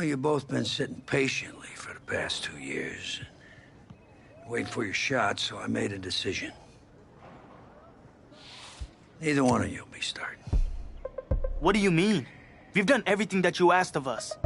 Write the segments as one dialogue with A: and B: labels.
A: you've both been sitting patiently for the past 2 years. Waiting for your shot, so I made a decision. Neither one of you will be starting.
B: What do you mean? We've done everything that you asked of us.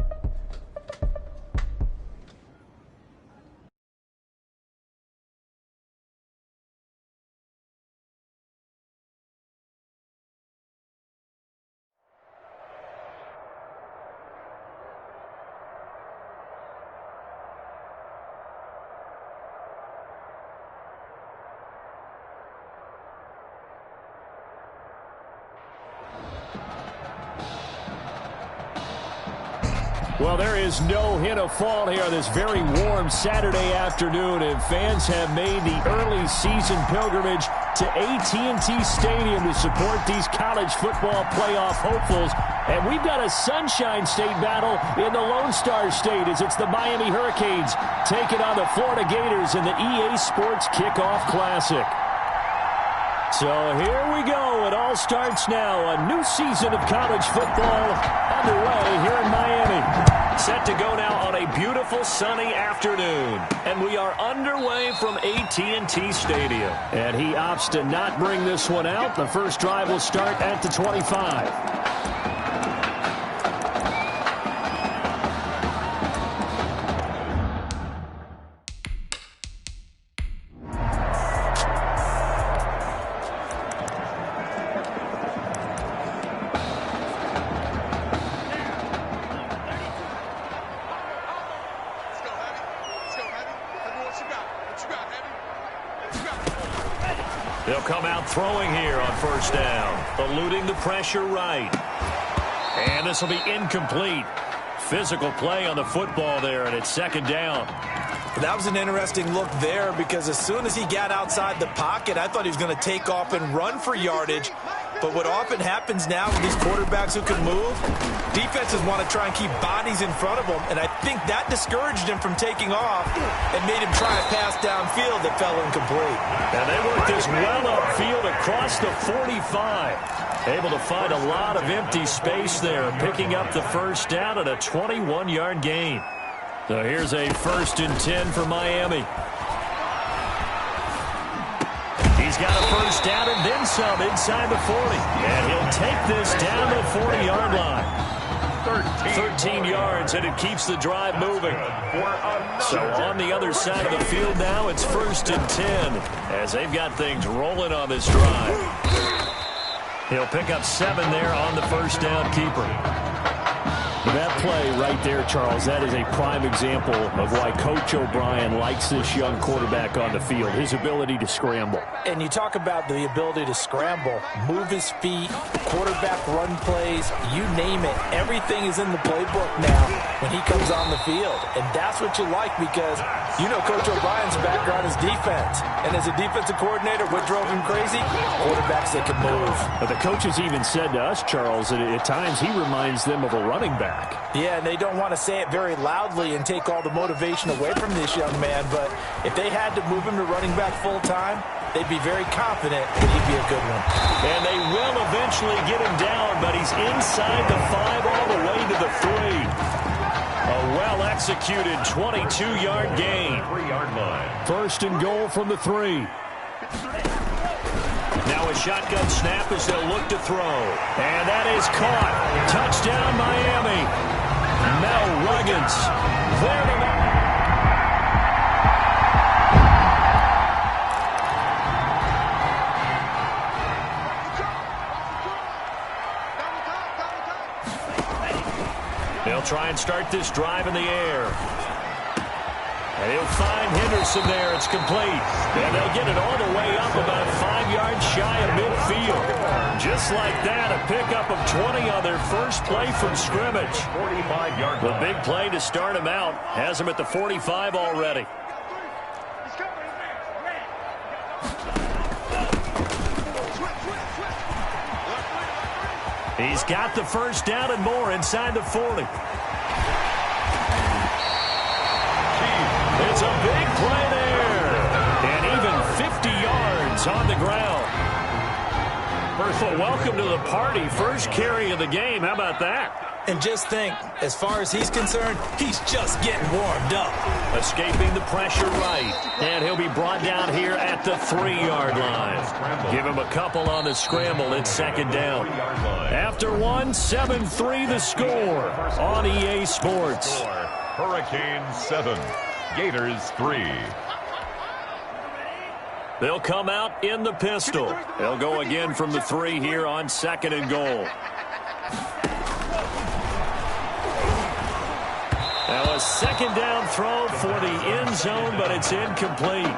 C: Well, there is no hint of fall here on this very warm Saturday afternoon, and fans have made the early season pilgrimage to AT&T Stadium to support these college football playoff hopefuls. And we've got a Sunshine State battle in the Lone Star State as it's the Miami Hurricanes taking on the Florida Gators in the EA Sports Kickoff Classic. So here we go. It all starts now. A new season of college football underway here in Miami. Set to go now on a beautiful sunny afternoon. And we are underway from AT&T Stadium. And he opts to not bring this one out. The first drive will start at the 25. They'll come out throwing here on first down, eluding the pressure right. And this will be incomplete. Physical play on the football there, and it's second down.
D: That was an interesting look there because as soon as he got outside the pocket, I thought he was going to take off and run for yardage. But what often happens now with these quarterbacks who can move, defenses want to try and keep bodies in front of them, and I think that discouraged him from taking off and made him try a pass downfield that fell incomplete.
C: And they worked this well upfield across the 45. Able to find a lot of empty space there, picking up the first down at a 21-yard gain. So here's a 1st and 10 for Miami. He's got a first down and then some inside the 40. And he'll take this down the 40-yard line. 13 yards, and it keeps the drive moving. So on the other side of the field now, it's 1st and 10 as they've got things rolling on this drive. He'll pick up 7 there on the first down keeper. That play right there, Charles, that is a prime example of why Coach O'Brien likes this young quarterback on the field, his ability to scramble.
D: And you talk about the ability to scramble, move his feet, quarterback run plays, you name it. Everything is in the playbook now when he comes on the field. And that's what you like because you know Coach O'Brien's background is defense. And as a defensive coordinator, what drove him crazy? Quarterbacks that can move.
C: But the coaches even said to us, Charles, that at times he reminds them of a running back.
D: Yeah, and they don't want to say it very loudly and take all the motivation away from this young man, but if they had to move him to running back full-time, they'd be very confident that he'd be a good one.
C: And they will eventually get him down, but he's inside the 5 all the way to the 3. A well-executed 22-yard gain. 3-yard line. 1st and goal from the 3. Now a shotgun snap as they'll look to throw. And that is caught. Touchdown, Miami. Mel Ruggins. There to They'll try and start this drive in the air. And he'll find Henderson there. It's complete. And they'll get it all the way up about 5 yards shy of midfield. Just like that, a pickup of 20 on their first play from scrimmage. 45-yard. The big play to start him out has him at the 45 already. He's got the first down and more inside the 40. It's a big play there. And even 50 yards on the ground. Well, welcome to the party. First carry of the game. How about that?
D: And just think, as far as he's concerned, he's just getting warmed up.
C: Escaping the pressure right. And he'll be brought down here at the 3-yard line. Give him a couple on the scramble. It's second down. After one, 7-3 the score on EA Sports.
E: Hurricanes 7, Gators 3.
C: They'll come out in the pistol. They'll go again from the 3 here on 2nd and goal. Now a second down throw for the end zone, but it's incomplete.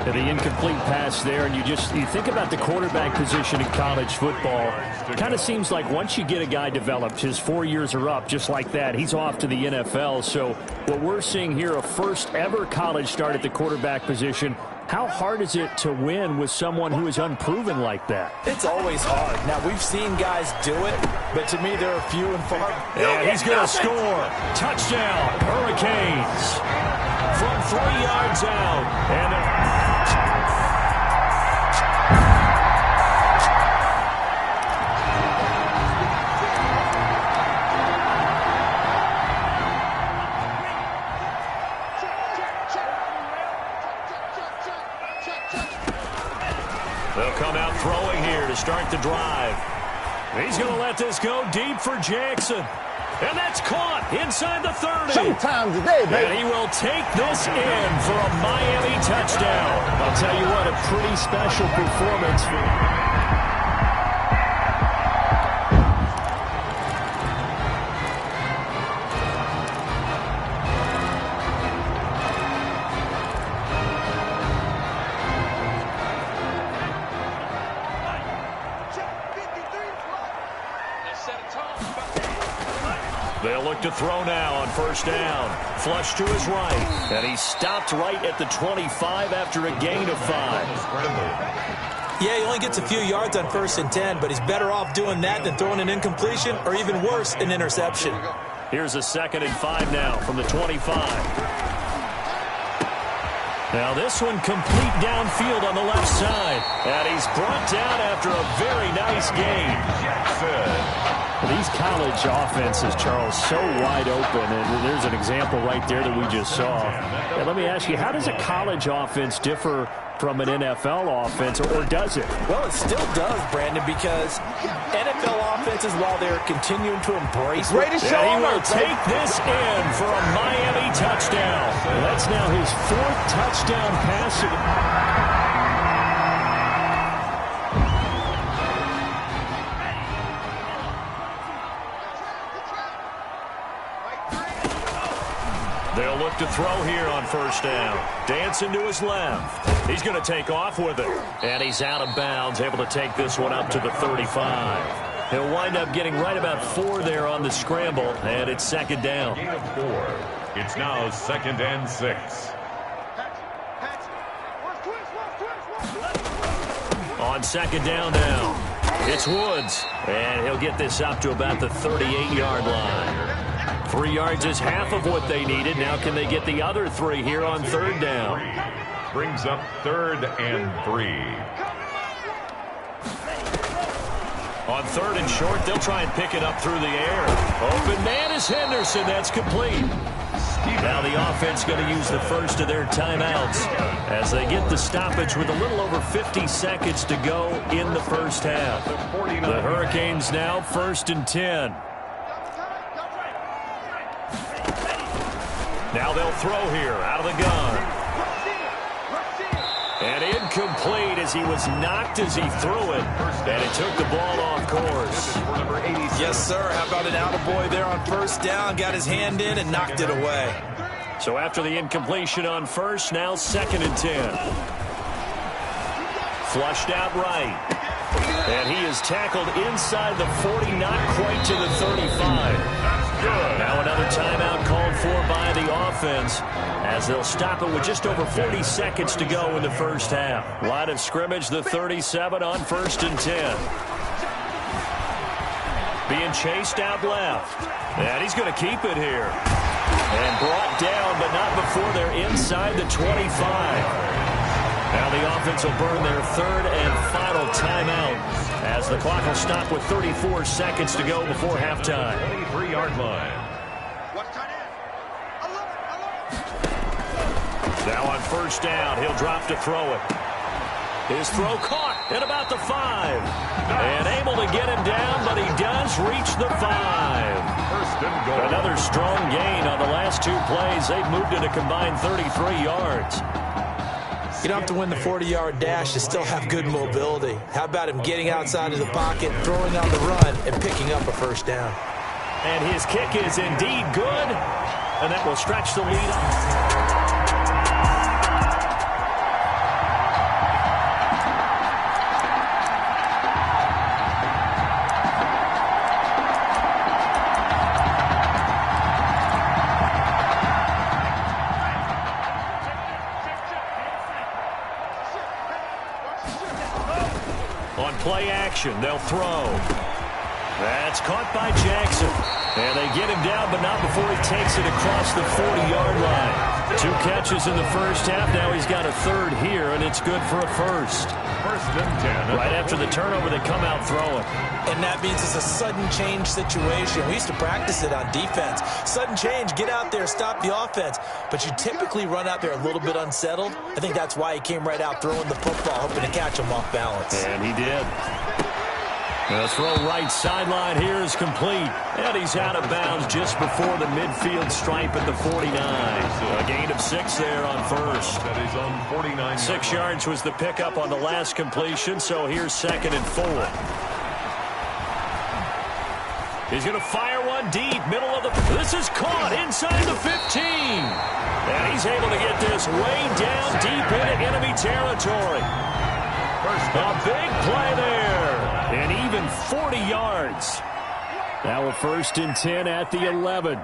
C: The incomplete pass there, and you think about the quarterback position in college football. Kind of seems like once you get a guy developed, his 4 years are up just like that. He's off to the NFL. So what we're seeing here, a first ever college start at the quarterback position. How hard is it to win with someone who is unproven like that?
D: It's always hard. Now, we've seen guys do it, but to me, there are few and far.
C: And he's going to score. Touchdown, Hurricanes. From 3 yards out. And they'll come out throwing here to start the drive. He's going to let this go deep for Jackson. And that's caught inside the 30.
F: Showtime today, baby.
C: And he will take this in for a Miami touchdown. I'll tell you what, a pretty special performance. They'll look to throw now on first down. Flush to his right. And he stopped right at the 25 after a gain of 5.
D: Yeah, he only gets a few yards on 1st and 10, but he's better off doing that than throwing an incompletion or even worse, an interception.
C: Here's a 2nd and 5 now from the 25. Now this one complete downfield on the left side. And he's brought down after a very nice gain. These college offenses, Charles, so wide open, and there's an example right there that we just saw. And let me ask you, how does a college offense differ from an NFL offense, or does it?
D: Well, it still does, Brandon, because NFL offenses, while they're continuing to embrace it,
C: he will take this in for a Miami touchdown. And that's now his 4th touchdown passing. They'll look to throw here on first down. Dancing to his left. He's going to take off with it. And he's out of bounds, able to take this one up to the 35. He'll wind up getting right about 4 there on the scramble, and it's second down.
E: Gain of 4. It's now 2nd and 6.
C: On second down now, it's Woods. And he'll get this up to about the 38-yard line. 3 yards is half of what they needed. Now can they get the other 3 here on 3rd down?
E: Brings up 3rd and 3.
C: On 3rd and short, they'll try and pick it up through the air. Open man is Henderson. That's complete. Now the offense going to use the first of their timeouts as they get the stoppage with a little over 50 seconds to go in the first half. The Hurricanes now 1st and 10. Now they'll throw here out of the gun. And incomplete as he was knocked as he threw it. And it took the ball off course.
D: Yes, sir. How about an attaboy there on first down? Got his hand in and knocked it away.
C: So after the incompletion on first, now 2nd and 10. Flushed out right. And he is tackled inside the 40, not quite to the 35. Now another timeout called for by the offense as they'll stop it with just over 40 seconds to go in the first half. Line of scrimmage, the 37 on 1st and 10. Being chased out left. And he's going to keep it here. And brought down, but not before they're inside the 25. Now the offense will burn their 3rd and final timeout. as the clock will stop with 34 seconds to go before halftime.
E: 23-yard line.
C: Now on first down, he'll drop to throw it. His throw caught at about the 5. And able to get him down, but he does reach the 5.
E: First and goal.
C: Another strong gain on the last 2 plays. They've moved it a combined 33 yards.
D: You don't have to win the 40-yard dash to still have good mobility. How about him getting outside of the pocket, throwing on the run, and picking up a first down?
C: And his kick is indeed good, and that will stretch the lead. On play action, they'll throw. That's caught by Jackson. And they get him down, but not before he takes it across the 40-yard line. 2 catches in the first half. Now he's got a third here, and it's good for a first.
E: First and 10.
C: Right after the turnover, they come out throwing.
D: And that means it's a sudden change situation. We used to practice it on defense. Sudden change, get out there, stop the offense. But you typically run out there a little bit unsettled. I think that's why he came right out throwing the football, hoping to catch him off balance.
C: And he did. The throw right sideline here is complete. And he's out of bounds just before the midfield stripe at the 49. A gain of 6 there on first.
E: That is on 49.
C: 6 yards was the pickup on the last completion, so here's 2nd and 4. He's going to fire one deep, middle of the... This is caught inside the 15. And he's able to get this way down deep into enemy territory. A big play there. And even 40 yards. Now a 1st and 10 at the 11.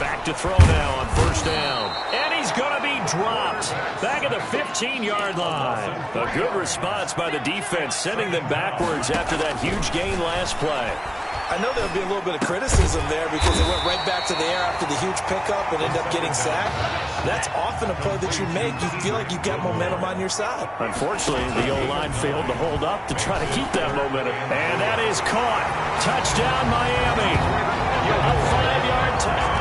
C: Back to throw now on first down. And he's going to be dropped. Back at the 15-yard line. A good response by the defense, sending them backwards after that huge gain last play.
D: I know there'll be a little bit of criticism there because it went right back to the air after the huge pickup and ended up getting sacked. That's often a play that you make. You feel like you've got momentum on your side.
C: Unfortunately, the O-line failed to hold up to try to keep that momentum. And that is caught. Touchdown, Miami. A 5-yard touchdown.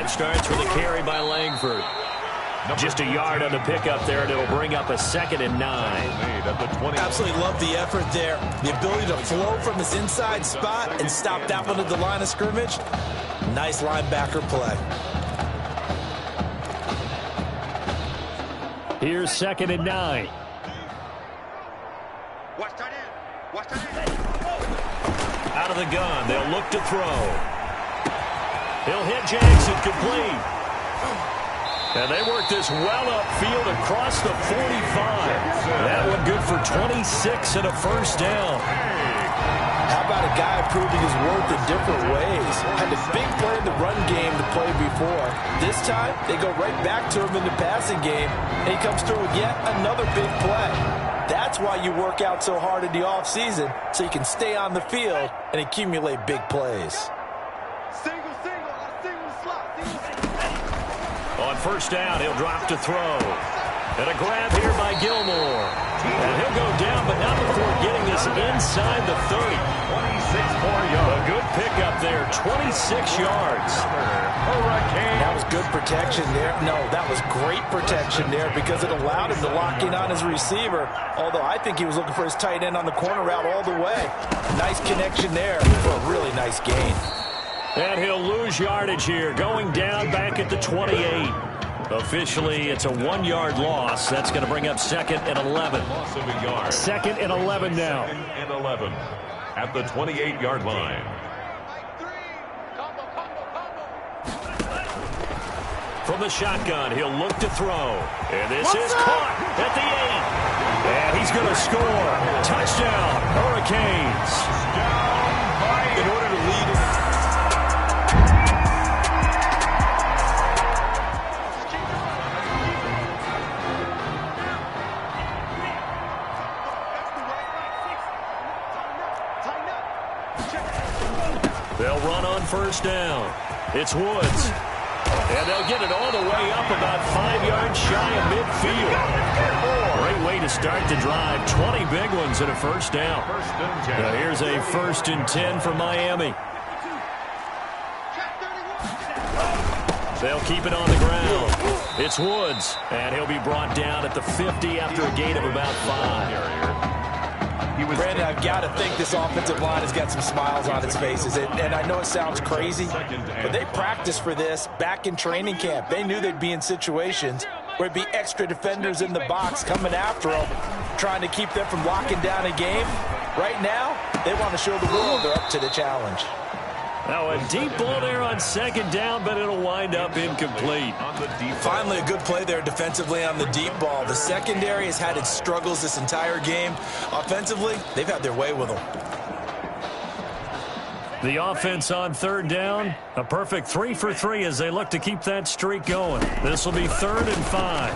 C: Starts with a carry by Langford. Just a yard on the pickup there, and it'll bring up a 2nd and 9.
D: Absolutely love the effort there. The ability to flow from his inside spot and stop that one at the line of scrimmage. Nice linebacker play.
C: Here's 2nd and 9. Out of the gun, they'll look to throw. He'll hit Jackson complete. And they work this well upfield across the 45. That one good for 26 and a first down.
D: How about a guy proving his worth in different ways? Had a big play in the run game to play before. This time, they go right back to him in the passing game, and he comes through with yet another big play. That's why you work out so hard in the offseason, so you can stay on the field and accumulate big plays.
C: On first down, he'll drop to throw. And a grab here by Gilmore. And he'll go down, but not before getting this inside the 30.
E: 26 more yards.
C: A good pickup there, 26 yards.
D: That was good protection there. No, that was great protection there because it allowed him to lock in on his receiver. Although I think he was looking for his tight end on the corner route all the way. Nice connection there for a really nice gain.
C: And he'll lose yardage here, going down back at the 28. Officially, it's a 1-yard loss. That's going to bring up 2nd and 11.
E: Loss of a yard.
C: 2nd and 11 now.
E: 2nd and 11 at the 28-yard line.
C: From the shotgun, he'll look to throw. And this is caught at the 8. And he's going to score. Touchdown, Hurricanes.
D: In order to lead
C: They'll run on first down. It's Woods. And they'll get it all the way up about 5 yards shy of midfield. Great way to start the drive. 20 big ones and a first down. Now here's a 1st and 10 for Miami. They'll keep it on the ground. It's Woods, and he'll be brought down at the 50 after a gain of about 5.
D: Brandon, I've got to think this offensive line has got some smiles on its faces. And I know it sounds crazy, but they practiced for this back in training camp. They knew they'd be in situations where it'd be extra defenders in the box coming after them, trying to keep them from locking down a game. Right now, they want to show the world they're up to the challenge.
C: Now a deep ball there on 2nd down, but it'll wind up incomplete.
D: Finally, a good play there defensively on the deep ball. The secondary has had its struggles this entire game. Offensively, they've had their way with them.
C: The offense on 3rd down, a perfect 3 for 3 as they look to keep that streak going. This will be 3rd and 5.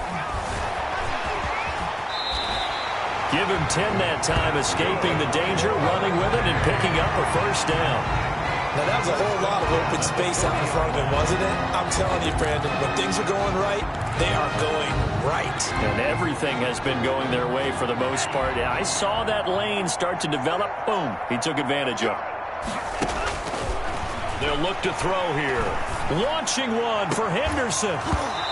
C: Give him 10 that time, escaping the danger, running with it, and picking up a first down.
D: Now, that was a whole lot of open space out in front of him, wasn't it? I'm telling you, Brandon, when things are going right, they are going right.
C: And everything has been going their way for the most part. I saw that lane start to develop. Boom. He took advantage of it. They'll look to throw here. Launching one for Henderson.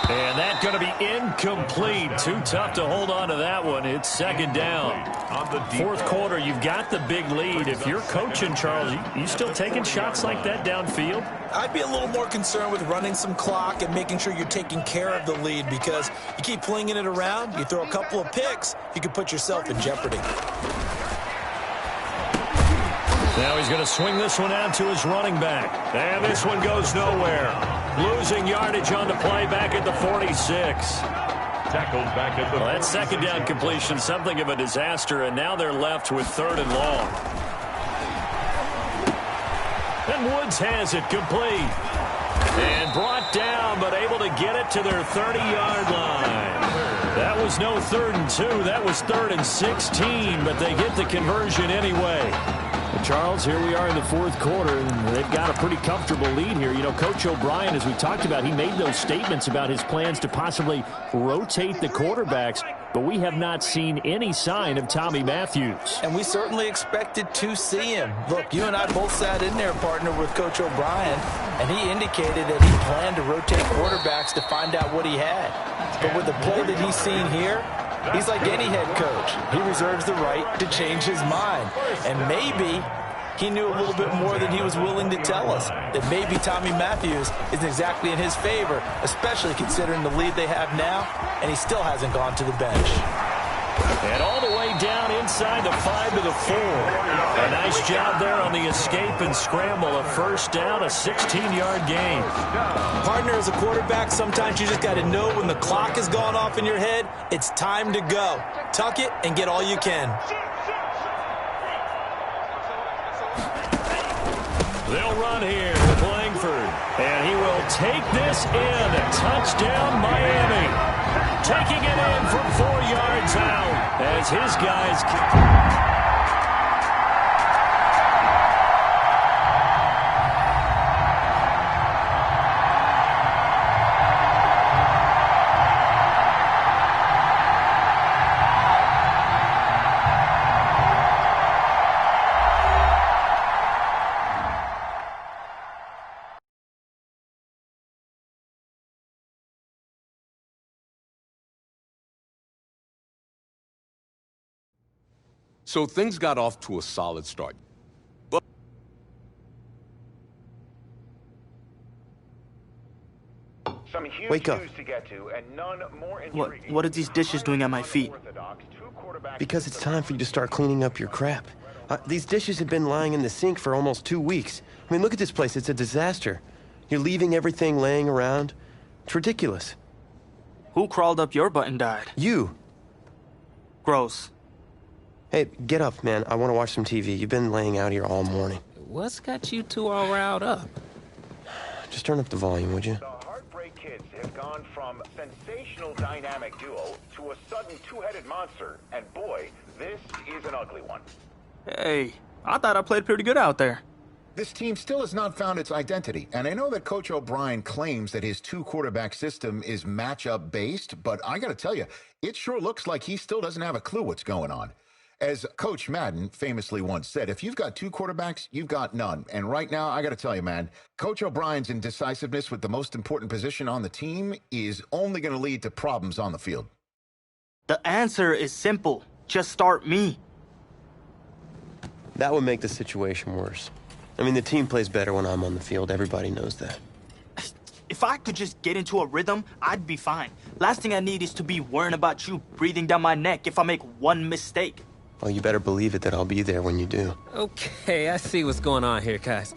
C: And that's going to be incomplete. Too tough to hold on to that one. It's 2nd down. On the 4th quarter, you've got the big lead. If you're coaching, Charles, you still taking shots like that downfield?
D: I'd be a little more concerned with running some clock and making sure you're taking care of the lead, because you keep flinging it around, you throw a couple of picks, you can put yourself in jeopardy.
C: Now he's going to swing this one out to his running back. And this one goes nowhere. Losing yardage on the play back at the 46.
E: Tackled back at the
C: Well, that 2nd down completion, something of a disaster, and now they're left with 3rd and long. And Woods has it complete. And brought down, but able to get it to their 30-yard line. That was no 3rd and 2. That was 3rd and 16, but they get the conversion anyway. Charles, here we are in the 4th quarter, and they've got a pretty comfortable lead here. You know, Coach O'Brien, as we talked about, he made those statements about his plans to possibly rotate the quarterbacks, but we have not seen any sign of Tommy Matthews.
D: And we certainly expected to see him. Look, you and I both sat in there, partner, with Coach O'Brien, and he indicated that he planned to rotate quarterbacks to find out what he had. But with the play that he's seen here, he's like any head coach. He reserves the right to change his mind. And maybe he knew a little bit more than he was willing to tell us. That maybe Tommy Matthews isn't exactly in his favor, especially considering the lead they have now, and he still hasn't gone to the bench.
C: And all the way down inside the 5 to the 4. A nice job there on the escape and scramble. A first down, a 16-yard gain.
D: Partner, as a quarterback, sometimes you just got to know when the clock has gone off in your head, it's time to go. Tuck it and get all you can.
C: They'll run here with Langford. And he will take this in. Touchdown, Miami. Taking it in from 4 yards out as his guys...
F: So things got off to a solid start. But
G: some huge
H: Wake up.
G: shoes to get to, and none more
B: What are these dishes doing at my feet?
H: Because it's time for you to start cleaning up your crap. These dishes have been lying in the sink for almost 2 weeks. I mean, look at this place. It's a disaster. You're leaving everything laying around. It's ridiculous.
B: Who crawled up your butt and died?
H: You.
B: Gross.
H: Hey, get up, man. I want to watch some TV. You've been laying out here all morning.
I: What's got you two all riled up?
H: Just turn up the volume, would you?
G: The Heartbreak Kids have gone from sensational dynamic duo to a sudden two-headed monster, and boy, this is an ugly one.
B: Hey, I thought I played pretty good out there.
J: This team still has not found its identity, and I know that Coach O'Brien claims that his two-quarterback system is matchup-based, but I got to tell you, it sure looks like he still doesn't have a clue what's going on. As Coach Madden famously once said, if you've got two quarterbacks, you've got none. And right now, I got to tell you, man, Coach O'Brien's indecisiveness with the most important position on the team is only going to lead to problems on the field.
B: The answer is simple. Just start me.
H: That would make the situation worse. I mean, the team plays better when I'm on the field. Everybody knows that.
B: If I could just get into a rhythm, I'd be fine. Last thing I need is to be worrying about you breathing down my neck if I make one mistake.
H: Well, you better believe it that I'll be there when you do.
I: Okay, I see what's going on here, guys.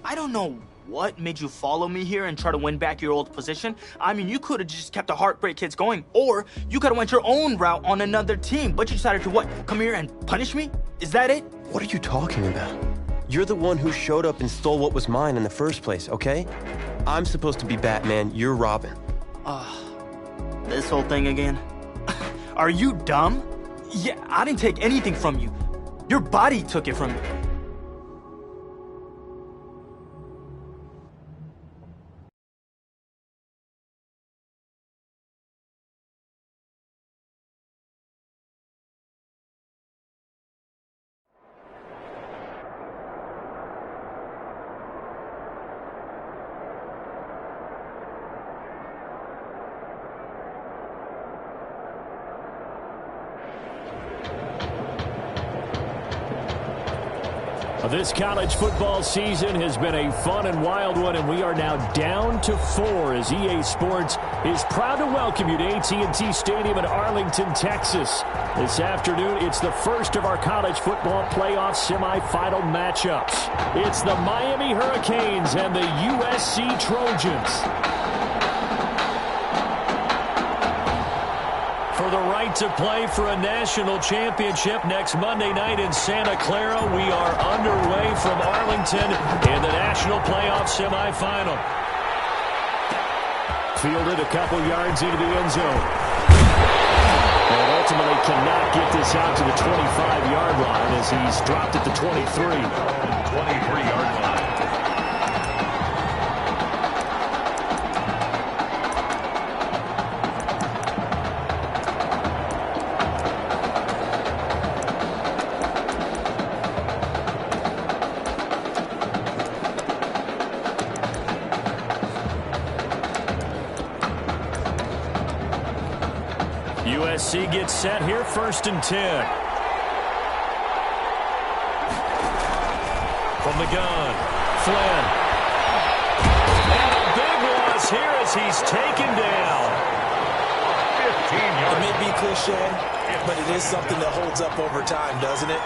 B: I don't know what made you follow me here and try to win back your old position. I mean, you could have just kept the Heartbreak Kids going, or you could have went your own route on another team, but you decided to what? Come here and punish me? Is that it?
H: What are you talking about? You're the one who showed up and stole what was mine in the first place, okay? I'm supposed to be Batman, you're Robin.
B: This whole thing again? Are you dumb? Yeah, I didn't take anything from you. Your body took it from you.
C: This college football season has been a fun and wild one, and we are now down to 4 as EA Sports is proud to welcome you to AT&T Stadium in Arlington, Texas. This afternoon, it's the first of our college football playoff semifinal matchups. It's the Miami Hurricanes and the USC Trojans. For the right to play for a national championship next Monday night in Santa Clara, we are underway from Arlington in the national playoff semifinal. Fielded a couple yards into the end zone. And ultimately cannot get this out to the 25-yard line as he's dropped at the 23.
E: 23-yard line.
C: USC gets set here, 1st and 10. From the gun, Flynn. And a big loss here as he's taken down.
D: 15 yards. It may be cliche, but it is something that holds up over time, doesn't it?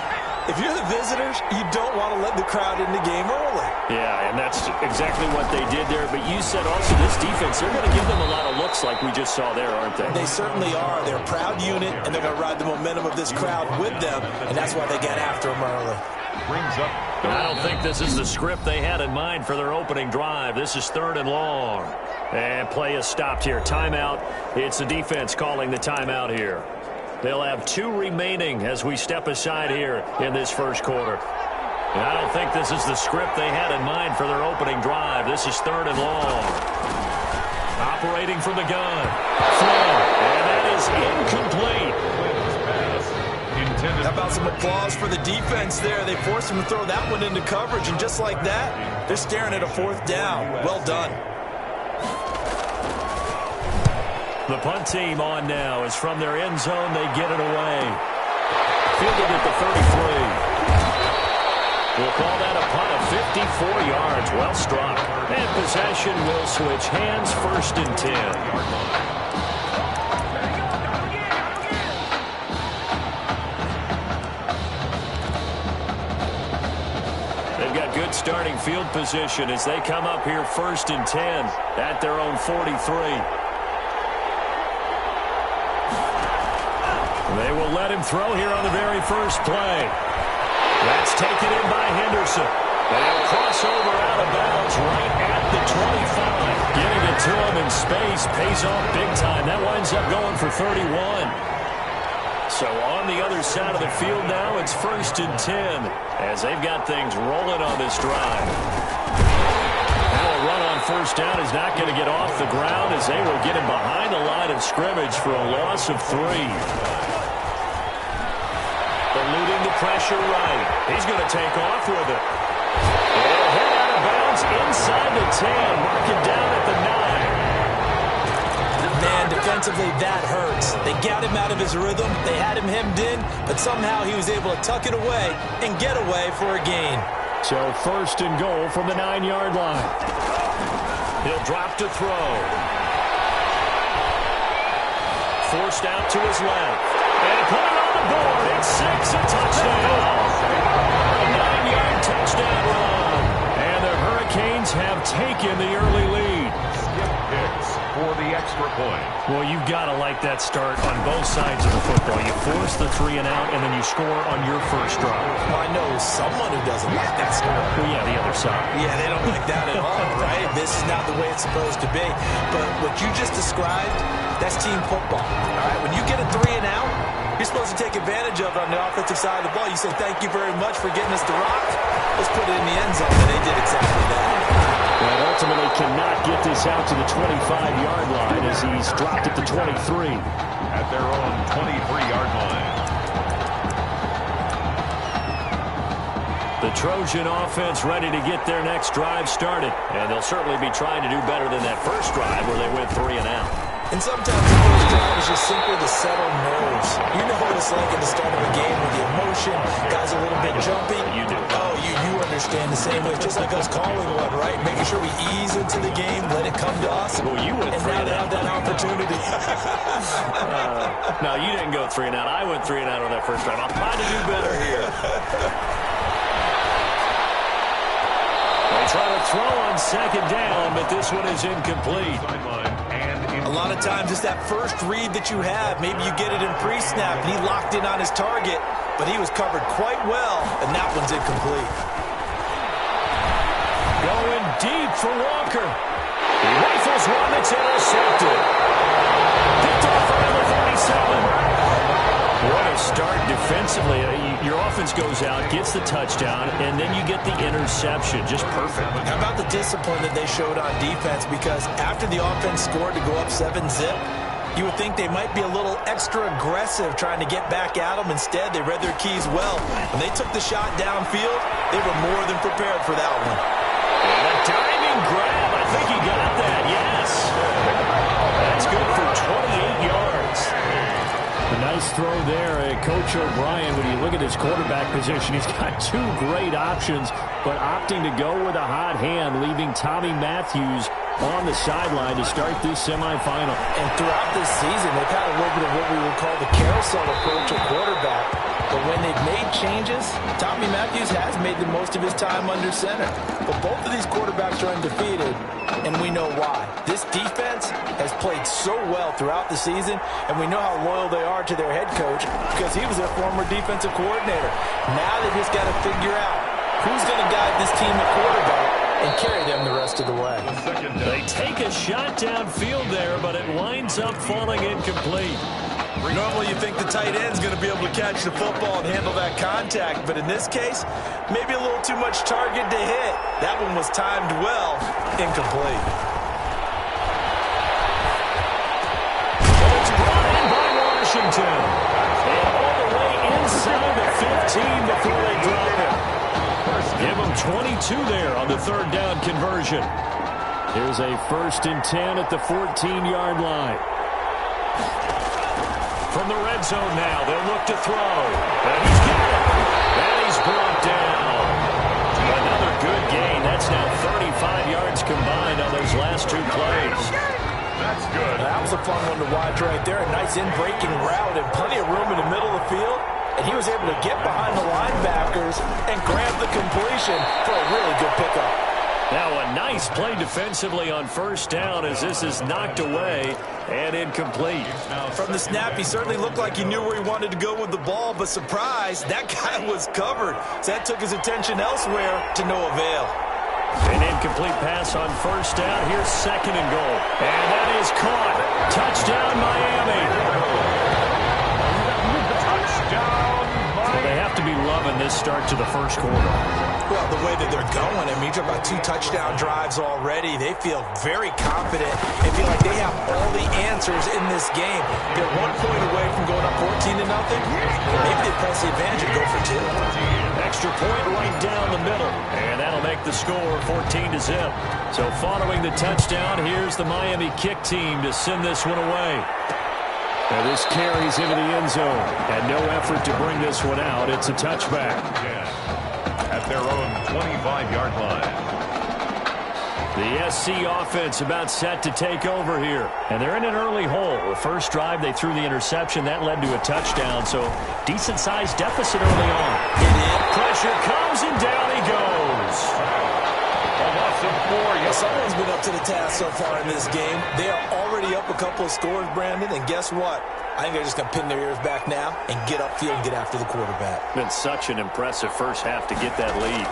D: If you're the visitors, you don't want to let the crowd in the game early.
C: Yeah, and that's exactly what they did there. But you said also this defense, they're going to give them a lot of looks like we just saw there, aren't they?
D: They certainly are. They're a proud unit, and they're going to ride the momentum of this crowd with them, and that's why they get after them early.
E: Brings up.
C: I don't think this is the script they had in mind for their opening drive. This is 3rd and long. And play is stopped here. Timeout. It's the defense calling the timeout here. They'll have 2 remaining as we step aside here in this first quarter. And I don't think this is the script they had in mind for their opening drive. This is 3rd and long. Operating from the gun. Flynn. And that is incomplete.
D: How about some applause for the defense there? They forced him to throw that one into coverage, and just like that, they're staring at a 4th down. Well done.
C: The punt team on now is from their end zone. They get it away. Fielded at the 33. We'll call that a punt of 54 yards. Well struck. And possession will switch hands, 1st and 10. Good starting field position as they come up here 1st and 10 at their own 43. They will let him throw here on the very first play. That's taken in by Henderson. They'll cross over out of bounds right at the 25. Getting it to him in space pays off big time. That winds up going for 31. So on the other side of the field now, it's 1st and 10 as they've got things rolling on this drive. Now a run on 1st down is not going to get off the ground as they will get him behind the line of scrimmage for a loss of 3. Eluding the pressure right. He's going to take off with it. It'll hit out of bounds inside the 10, marking down at the 9.
D: Man, defensively, that hurts. They got him out of his rhythm. They had him hemmed in, but somehow he was able to tuck it away and get away for a gain.
C: So 1st and goal from the 9-yard line. He'll drop to throw. Forced out to his left. And put it on the board. It's 6, a touchdown. A 9-yard touchdown run. And the Hurricanes have taken the early lead.
E: Skip Hicks for the extra point.
C: Well, you've got to like that start on both sides of the football. You force the 3 and out, and then you score on your first drive.
D: Well, I know someone who doesn't like that start.
C: Well, yeah, the other side.
D: Yeah, they don't like that at all, right? This is not the way it's supposed to be. But what you just described, that's team football, all right? When you get a 3 and out, you're supposed to take advantage of it on the offensive side of the ball. You say, thank you very much for getting us the rock. Let's put it in the end zone, and they did exactly that.
C: And ultimately cannot get this out to the 25-yard line as he's dropped at the 23.
E: At their own 23-yard line.
C: The Trojan offense ready to get their next drive started. And they'll certainly be trying to do better than that first drive where they went 3 and out.
D: And sometimes the first drive is just simply to settle nerves. You know what it's like at the start of a game with the emotion, guys a little bit jumpy.
C: You do.
D: Oh, you understand the same way. It's just like us calling one, right? Making sure we ease into the game, let it come to us.
C: Well, you went
D: and
C: 3
D: now
C: and
D: they
C: out.
D: have that opportunity.
C: No, you didn't go 3 and out. I went 3 and out on that first drive. I'll try to do better here. They try to throw on 2nd down, but this one is incomplete.
D: A lot of times it's that first read that you have. Maybe you get it in pre-snap, and he locked in on his target, but he was covered quite well, and that one's incomplete.
C: Going deep for Walker. He rifles one that's intercepted. Picked off around the 47. What a start defensively. Your offense goes out, gets the touchdown, and then you get the interception. Just perfect.
D: How about the discipline that they showed on defense? Because after the offense scored to go up 7-zip, you would think they might be a little extra aggressive trying to get back at them. Instead, they read their keys well. When they took the shot downfield, they were more than prepared for that one.
C: And a diving grab. I think he got that, yes. That's good for 28 yards. A nice throw there. Coach O'Brien, when you look at his quarterback position, he's got 2 great options, but opting to go with a hot hand, leaving Tommy Matthews on the sideline to start this semifinal.
D: And throughout this season, they've had a little bit of what we would call the carousel approach at quarterback. But when they've made changes, Tommy Matthews has made the most of his time under center. But both of these quarterbacks are undefeated, and we know why. This defense has played so well throughout the season, and we know how loyal they are to their head coach because he was their former defensive coordinator. Now they just got to figure out who's going to guide this team at quarterback and carry them the rest of the way.
C: They take a shot downfield there, but it winds up falling incomplete.
D: Normally you think the tight end's going to be able to catch the football and handle that contact, but in this case, maybe a little too much target to hit. That one was timed well, incomplete.
C: It's brought in by Washington. And all the way inside the 15 before they drop it. Give them 22 there on the 3rd down conversion. Here's a 1st and 10 at the 14-yard line. From the red zone now, they'll look to throw. And he's got it. And he's brought down. Another good gain. That's now 35 yards combined on those last 2 plays.
E: That's good.
D: That was a fun one to watch right there. A nice in-breaking route and plenty of room in the middle of the field. And he was able to get behind the linebackers and grab the completion for a really good pickup.
C: Now a nice play defensively on 1st down as this is knocked away and incomplete.
D: From the snap, he certainly looked like he knew where he wanted to go with the ball, but surprise, that guy was covered. So that took his attention elsewhere to no avail.
C: An incomplete pass on 1st down. Here's 2nd and goal. And that is caught. Touchdown, Miami.
E: Touchdown,
C: Well, they have to be loving this start to the first quarter.
D: Well, the way that they're going, I mean, you're talking about 2 touchdown drives already. They feel very confident and feel like they have all the answers in this game. They're 1 point away from going up 14-0. Maybe they press the advantage and go for 2.
C: Extra point right down the middle, and that'll make the score 14-0. So following the touchdown, here's the Miami kick team to send this one away. Now this carries into the end zone, and no effort to bring this one out. It's a touchback.
E: at their own 25-yard line.
C: The SC offense about set to take over here. And they're in an early hole. The first drive, they threw the interception. That led to a touchdown. So decent-sized deficit early on. Pressure comes, and down he goes.
E: A loss of 4 yards.
D: Someone's been up to the task so far in this game. They are already up a couple of scores, Brandon. And guess what? I think they're just going to pin their ears back now and get upfield and get after the quarterback.
C: Been such an impressive first half to get that lead.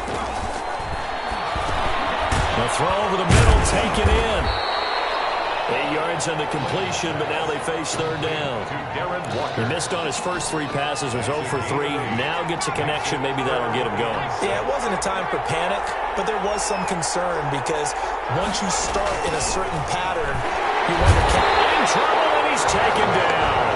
C: The throw over the middle, taken in. 8 yards on the completion, but now they face third down. He missed on his first 3 passes, was 0 for 3. Now gets a connection, maybe that'll get him going.
D: Yeah, it wasn't a time for panic, but there was some concern because once you start in a certain pattern, you wonder,
C: in trouble, and he's taken down.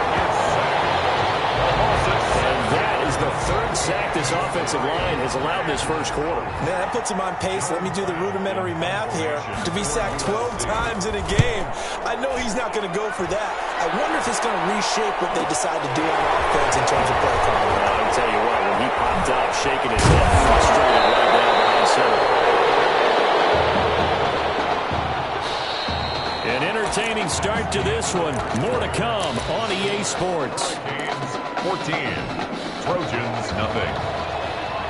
C: And that is the 3rd sack this offensive line has allowed this first quarter.
D: Man, that puts him on pace. Let me do the rudimentary math here. To be sacked 12 times in a game, I know he's not going to go for that. I wonder if it's going to reshape what they decide to do on offense in terms of play calling.
C: Well, I'll tell you what, when he popped up, shaking his head, frustrated right down behind center. An entertaining start to this one. More to come on EA Sports.
E: 14, Trojans nothing.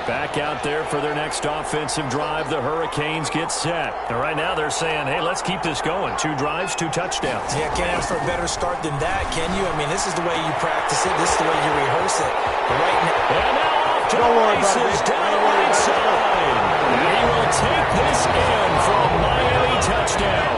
C: Back out there for their next offensive drive. The Hurricanes get set. And right now they're saying, hey, let's keep this going. 2 drives, 2 touchdowns.
D: Yeah, can't ask for a better start than that, can you? I mean, this is the way you practice it. This is the way you rehearse it. But right now...
C: And now off to the races down the right side. And he will take this in for a Miami touchdown.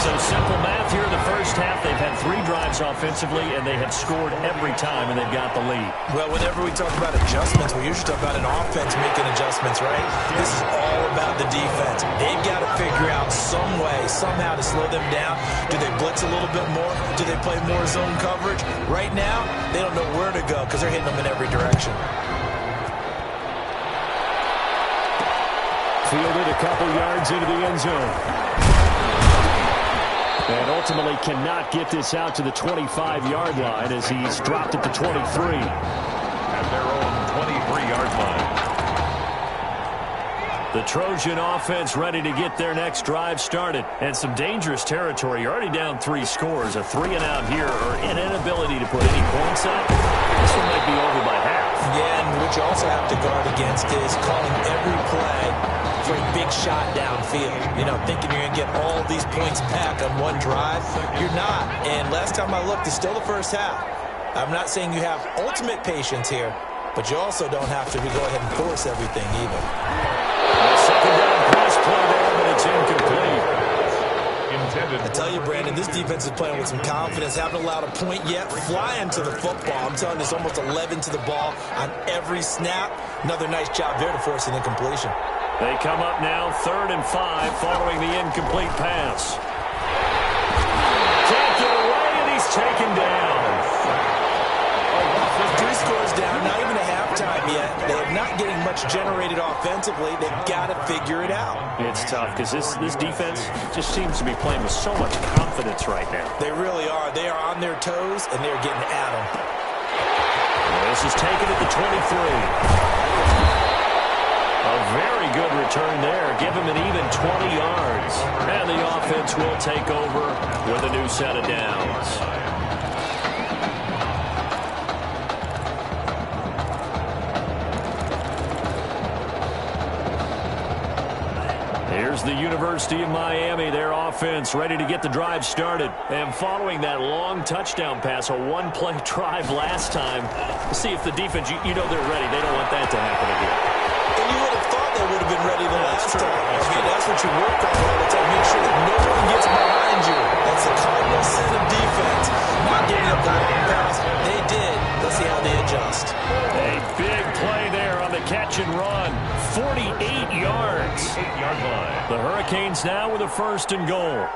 C: So simple math here in the first half. They've had 3 drives offensively, and they have scored every time, and they've got the lead.
D: Well, whenever we talk about adjustments, we usually talk about an offense making adjustments, right? This is all about the defense. They've got to figure out some way, somehow to slow them down. Do they blitz a little bit more? Do they play more zone coverage? Right now, they don't know where to go because they're hitting them in every direction.
C: Fielded a couple yards into the end zone. And ultimately cannot get this out to the 25-yard line as he's dropped at the 23.
E: At their own 23-yard line.
C: The Trojan offense ready to get their next drive started. And some dangerous territory. You're already down 3 scores. A 3-and-out here or an inability to put any points up. This one might be over by half.
D: Yeah, and what you also have to guard against is calling every play for a big shot downfield. You know, thinking you're going to get all these points back on one drive. You're not. And last time I looked, it's still the first half. I'm not saying you have ultimate patience here, but you also don't have to go ahead and force everything either.
C: Second down pass play there, but it's incomplete.
D: I tell you, Brandon, this defense is playing with some confidence. Haven't allowed a point yet. Flying to the football. I'm telling you, it's almost 11 to the ball on every snap. Another nice job there to force an incompletion.
C: They come up now 3rd and 5 following the incomplete pass. Can't get away, and he's taken down.
D: 3 scores down, not even a halftime yet. They are not getting much generated offensively. They've got to figure it out.
C: It's tough because this defense just seems to be playing with so much confidence right now.
D: They really are. They are on their toes, and they're getting at them.
C: This is taken at the 23. A very good return there. Give him an even 20 yards. And the offense will take over with a new set of downs. Here's the University of Miami, their offense ready to get the drive started. And following that long touchdown pass, a 1-play drive last time, see if the defense, you know they're ready. They don't want that to happen again.
D: And you would have thought they would have been ready the last time. I mean, that's what you work on all the time. Make sure that no one gets behind you. That's the cardinal sin of defense. Not giving up the long pass. They did. Let's see how they adjust.
C: catch and run. 48 yards.
E: 8-yard line.
C: The Hurricanes now with a 1st and goal.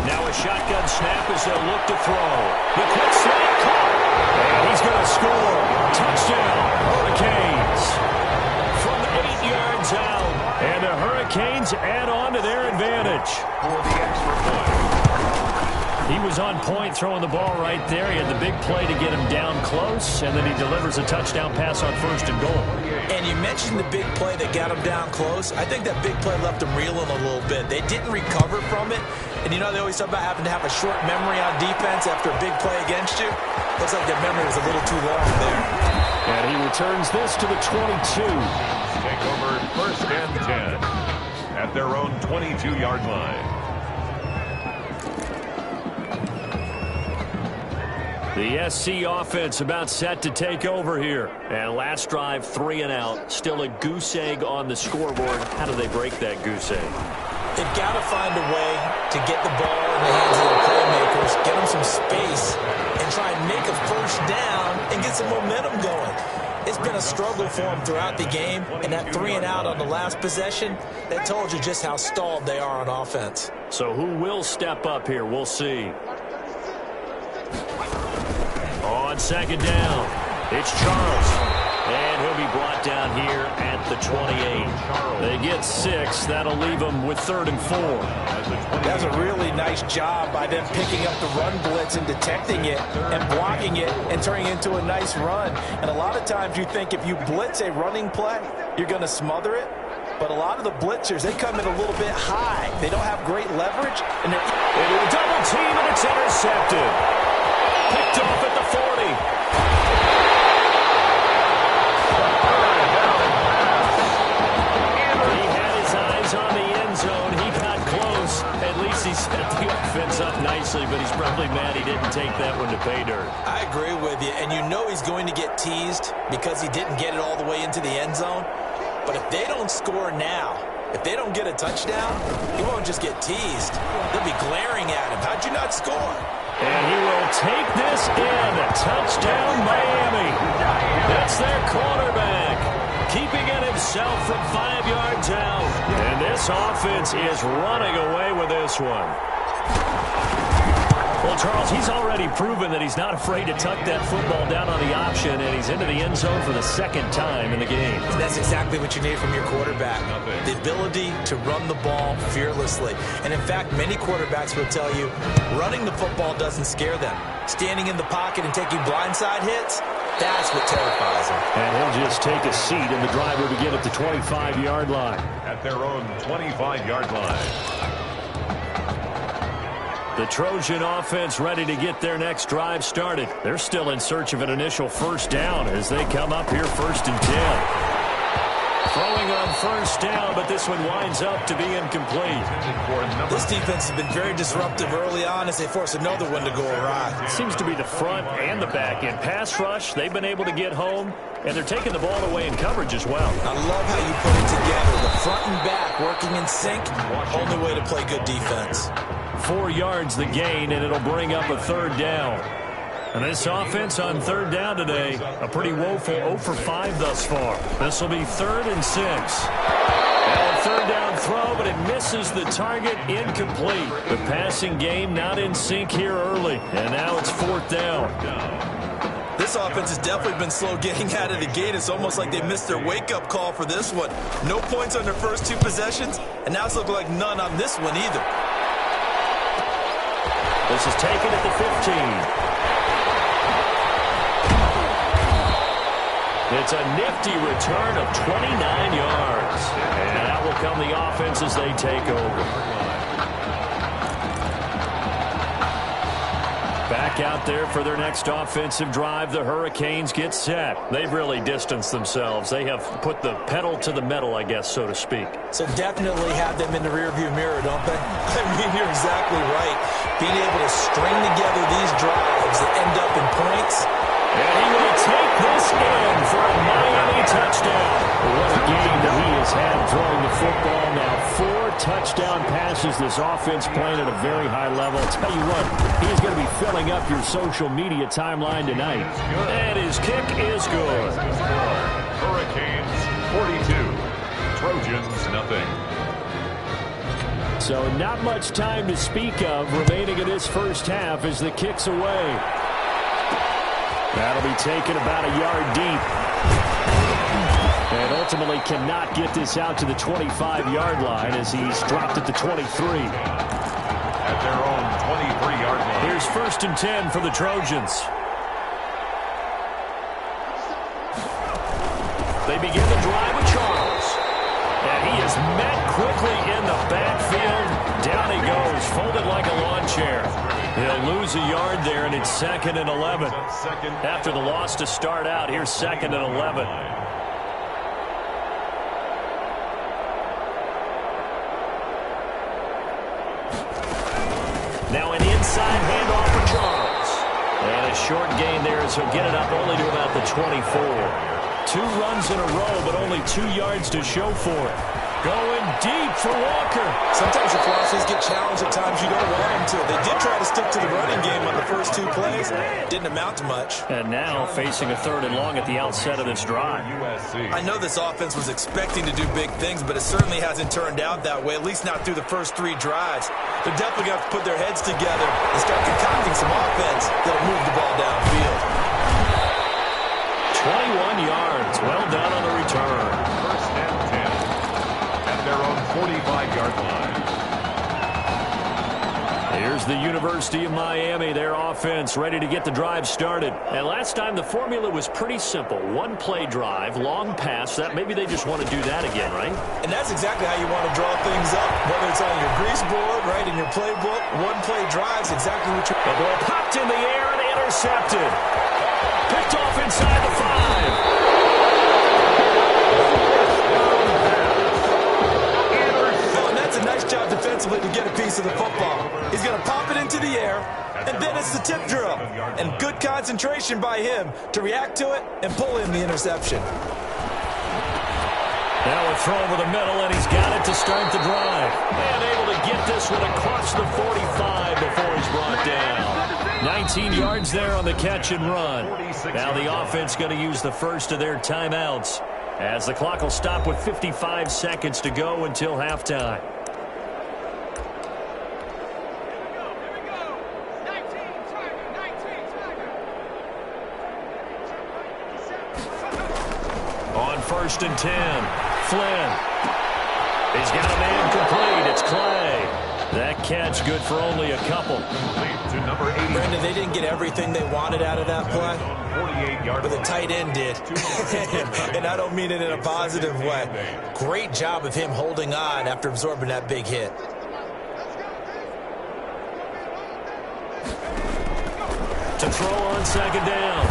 C: Now a shotgun snap as they'll look to throw. The quick slant caught. And he's going to score. Touchdown, Hurricanes. From 8 yards out. And the Hurricanes add on to their advantage.
E: For the extra point.
C: He was on point throwing the ball right there. He had the big play to get him down close, and then he delivers a touchdown pass on 1st and goal.
D: And you mentioned the big play that got him down close. I think that big play left him reeling a little bit. They didn't recover from it. And you know they always talk about having to have a short memory on defense after a big play against you. Looks like their memory was a little too long there.
C: And he returns this to the 22.
E: Take over 1st and 10 at their own 22-yard line.
C: The SC offense about set to take over here. And last drive, 3 and out. Still a goose egg on the scoreboard. How do they break that goose egg?
D: They've got to find a way to get the ball in the hands of their playmakers, get them some space, and try and make a 1st down and get some momentum going. It's been a struggle for them throughout the game, and that 3 and out on the last possession, that told you just how stalled they are on offense.
C: So who will step up here? We'll see. On 2nd down, it's Charles. And he'll be brought down here at the 28. They get 6. That'll leave them with 3rd and 4.
D: That's a really nice job by them picking up the run blitz and detecting it and blocking it and turning it into a nice run. And a lot of times you think if you blitz a running play, you're going to smother it. But a lot of the blitzers, they come in a little bit high. They don't have great leverage. And they're
C: into a double team, and it's intercepted. Picked off at the 40. He had his eyes on the end zone. He got close. At least he set the offense up nicely, but he's probably mad he didn't take that one to pay dirt.
D: I agree with you, and you know he's going to get teased because he didn't get it all the way into the end zone. But if they don't score now, if they don't get a touchdown, he won't just get teased. They'll be glaring at him. How'd you not score?
C: And he will take this in. Touchdown, Miami. That's their quarterback, keeping it himself from 5 yards out. And this offense is running away with this one. Well, Charles, he's already proven that he's not afraid to tuck that football down on the option, and he's into the end zone for the 2nd time in the game.
D: And that's exactly what you need from your quarterback, the ability to run the ball fearlessly. And, in fact, many quarterbacks will tell you running the football doesn't scare them. Standing in the pocket and taking blindside hits, that's what terrifies them.
C: And he'll just take a seat, and the drive will begin at the 25-yard line.
E: At their own 25-yard line.
C: The Trojan offense ready to get their next drive started. They're still in search of an initial 1st down as they come up here 1st and 10. Throwing on 1st down, but this one winds up to be incomplete.
D: This defense has been very disruptive early on as they force another one to go awry.
C: It seems to be the front and the back end. Pass rush, they've been able to get home, and they're taking the ball away in coverage as well.
D: I love how you put it together. The front and back working in sync, only way to play good defense.
C: 4 yards the gain, and it'll bring up a 3rd down. And this offense on 3rd down today, a pretty woeful 0 for 5 thus far. This will be 3rd and 6. And a 3rd down throw, but it misses the target, incomplete. The passing game not in sync here early, and now it's 4th down.
D: This offense has definitely been slow getting out of the gate. It's almost like they missed their wake-up call for this one. No points on their first 2 possessions, and now it's looking like none on this one either.
C: This is taken at the 15. It's a nifty return of 29 yards. And that will come the offense as they take over. Back out there for their next offensive drive. The Hurricanes get set. They've really distanced themselves. They have put the pedal to the metal, I guess, so to speak.
D: So definitely have them in the rearview mirror, don't they? I mean, you're exactly right. Being able to string together these drives that end up in points.
C: And he will take this in for a Miami touchdown. What a game that he has had throwing the football now. 4 touchdown passes. This offense playing at a very high level. I'll tell you what, he's going to be filling up your social media timeline tonight. And his kick is good.
E: Hurricanes 42, Trojans nothing.
C: So not much time to speak of remaining in this first half as the kick's away. That'll be taken about a yard deep. And ultimately cannot get this out to the 25-yard line as he's dropped at the 23.
E: At their own 23-yard line.
C: Here's 1st and 10 for the Trojans. They begin the drive with Charles. And he is met quickly in the backfield. Down he goes, folded like a lawn chair. He'll lose a yard there, and it's 2nd and 11. After the loss to start out, here's 2nd and 11. Now an inside handoff for Charles. And a short gain there as he'll get it up only to about the 24. 2 runs in a row, but only 2 yards to show for it. Going deep for Walker.
D: Sometimes your philosophies get challenged at times you don't want them to. They did try to stick to the running game on the first 2 plays. Didn't amount to much.
C: And now facing a 3rd and long at the outset of this drive.
D: I know this offense was expecting to do big things, but it certainly hasn't turned out that way, at least not through the first 3 drives. They're definitely going to have to put their heads together and start concocting some offense that'll move the ball downfield.
C: 21 yards. Well done on the return.
E: 1st and 10 at their own 45-yard line.
C: Here's the University of Miami, their offense ready to get the drive started. And last time the formula was pretty simple. 1-play drive, long pass. That maybe they just want to do that again, right?
D: And that's exactly how you want to draw things up. Whether it's on your grease board, right, in your playbook, 1-play drives exactly what you...
C: The ball popped in the air and intercepted. Picked off inside the 5.
D: A nice job defensively to get a piece of the football. He's going to pop it into the air, and then it's the tip drill. And good concentration by him to react to it and pull in the interception.
C: Now a throw over the middle, and he's got it to start the drive. And able to get this one across the 45 before he's brought down. 19 yards there on the catch and run. Now the offense going to use the first of their timeouts as the clock will stop with 55 seconds to go until halftime. On 1st and 10, Flynn. He's got a man complete. It's Clay. That catch good for only a couple.
E: To number 80.
D: Brandon, they didn't get everything they wanted out of that play,
E: 48-yard
D: but the tight end did. And I don't mean it in a positive way. Great job of him holding on after absorbing that big hit.
C: To throw on 2nd down.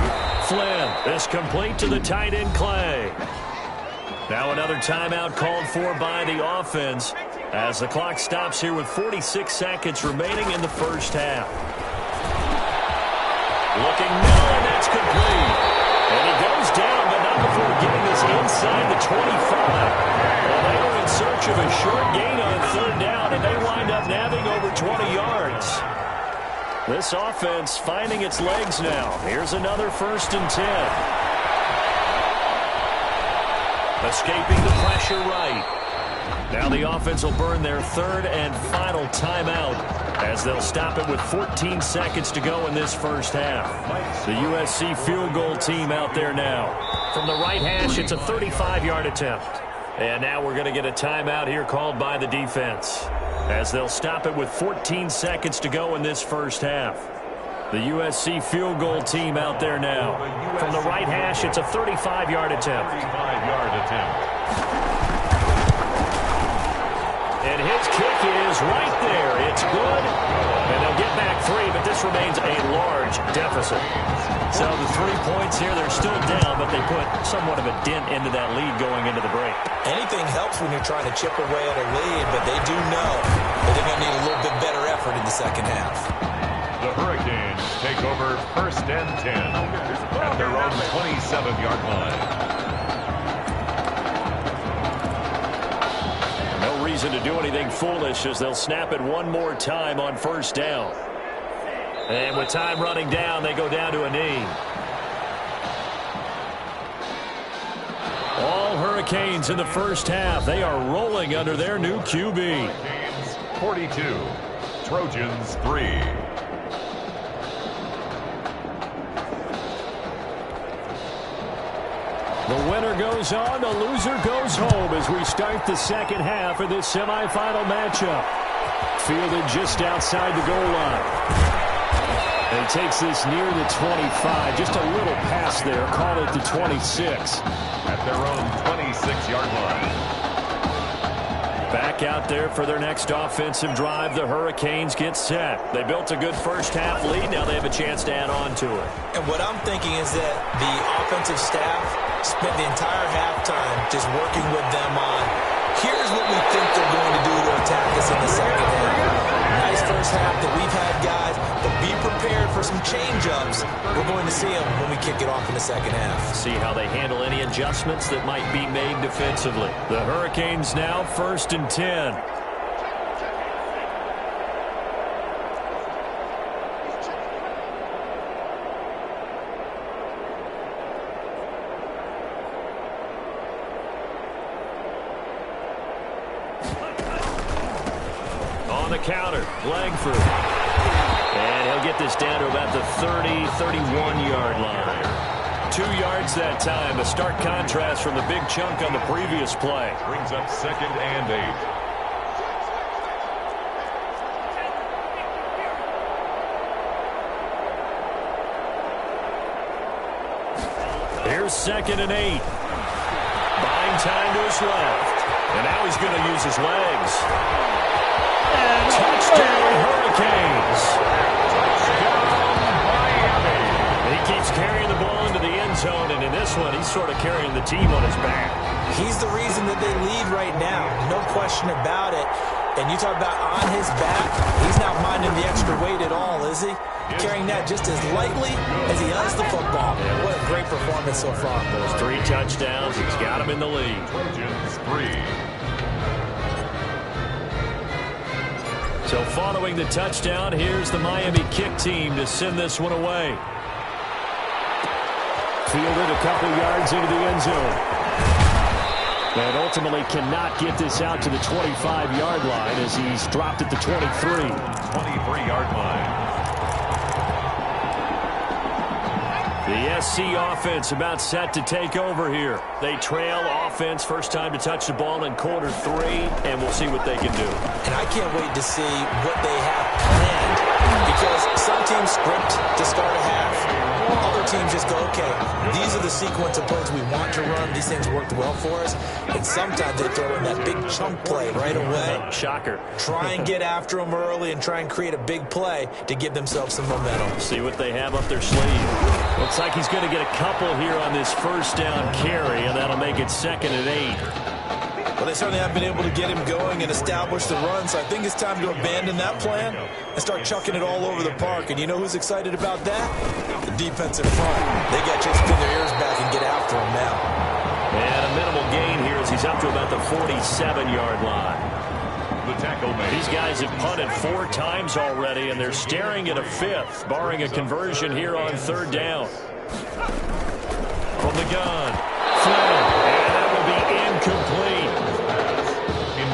C: Flynn is complete to the tight end Clay. Now another timeout called for by the offense as the clock stops here with 46 seconds remaining in the first half. Looking middle, and that's complete. And he goes down, but not before getting this inside the 25. Well, they were in search of a short gain on 3rd down, and they wind up nabbing over 20 yards. This offense finding its legs now. Here's another 1st and 10. Escaping the pressure right. Now the offense will burn their 3rd and final timeout as they'll stop it with 14 seconds to go in this first half. The USC field goal team out there now. From the right hash, it's a 35-yard attempt. And now we're going to get a timeout here called by the defense as they'll stop it with 14 seconds to go in this first half. The USC field goal team out there now. From the right hash, it's a 35-yard attempt.
E: 35-yard attempt.
C: And his kick is right there. It's good. And they'll get back 3, but this remains a large deficit. So the 3 points here, they're still down, but they put somewhat of a dent into that lead going into the break.
D: Anything helps when you're trying to chip away at a lead, but they do know that they're going to need a little bit better effort in the second half.
E: The Hurricanes take over 1st and 10 at their own 27-yard line.
C: reason to do anything foolish as they'll snap it one more time on first down. And with time running down, they go down to a knee. All Hurricanes in the first half. They are rolling under their new QB.
E: Hurricanes 42, Trojans 3.
C: The winner goes on, the loser goes home as we start the second half of this semifinal matchup. Fielded just outside the goal line. And takes this near the 25. Just a little pass there. Call it the 26.
E: At their own 26-yard line.
C: Back out there for their next offensive drive. The Hurricanes get set. They built a good first half lead. Now they have a chance to add on to it.
D: And what I'm thinking is that the offensive staff spent the entire halftime just working with them on, here's what we think they're going to do to attack us in the second half. Nice first half that we've had, guys, but be prepared for some change-ups. We're going to see them when we kick it off in the second half.
C: See how they handle any adjustments that might be made defensively. The Hurricanes now 1st and 10. On the counter, Langford. And he'll get this down to about the 30, 31-yard line. 2 yards that time. A stark contrast from the big chunk on the previous play.
E: Brings up 2nd and
C: 8. Here's 2nd and 8. Buying time to his left. And now he's going to use his legs. And touchdown, Hurricanes. He keeps carrying the ball into the end zone, and in this one, he's sort of carrying the team on his back.
D: He's the reason that they lead right now. No question about it. And you talk about on his back, he's not minding the extra weight at all, is he? Carrying that just as lightly as he does the football. What a great performance so far.
C: Those 3 touchdowns, he's got him in the lead.
E: Trojans 3.
C: So following the touchdown, here's the Miami kick team to send this one away. Fielded a couple yards into the end zone. And ultimately cannot get this out to the 25-yard line as he's dropped at the 23.
E: 23-yard line.
C: The SC offense about set to take over here. They trail offense first time to touch the ball in quarter 3, and we'll see what they can do.
D: And I can't wait to see what they have planned, because some teams script to start a half. Other teams just go, okay, these are the sequence of plays we want to run. These things worked well for us. And sometimes they throw in that big chunk play right away.
C: Shocker.
D: Try and get after them early and try and create a big play to give themselves some momentum.
C: See what they have up their sleeve. Looks like he's going to get a couple here on this first down carry, and that'll make it 2nd and 8.
D: Well, they certainly have been able to get him going and establish the run, so I think it's time to abandon that plan and start chucking it all over the park. And you know who's excited about that? The defensive front. They got to spin their ears back and get after him now.
C: And a minimal gain here as he's up to about the 47-yard line.
E: The tackle made.
C: These guys have punted 4 times already, and they're staring at a 5th, barring a conversion here on 3rd down. From the gun, Flynn, and that will be incomplete.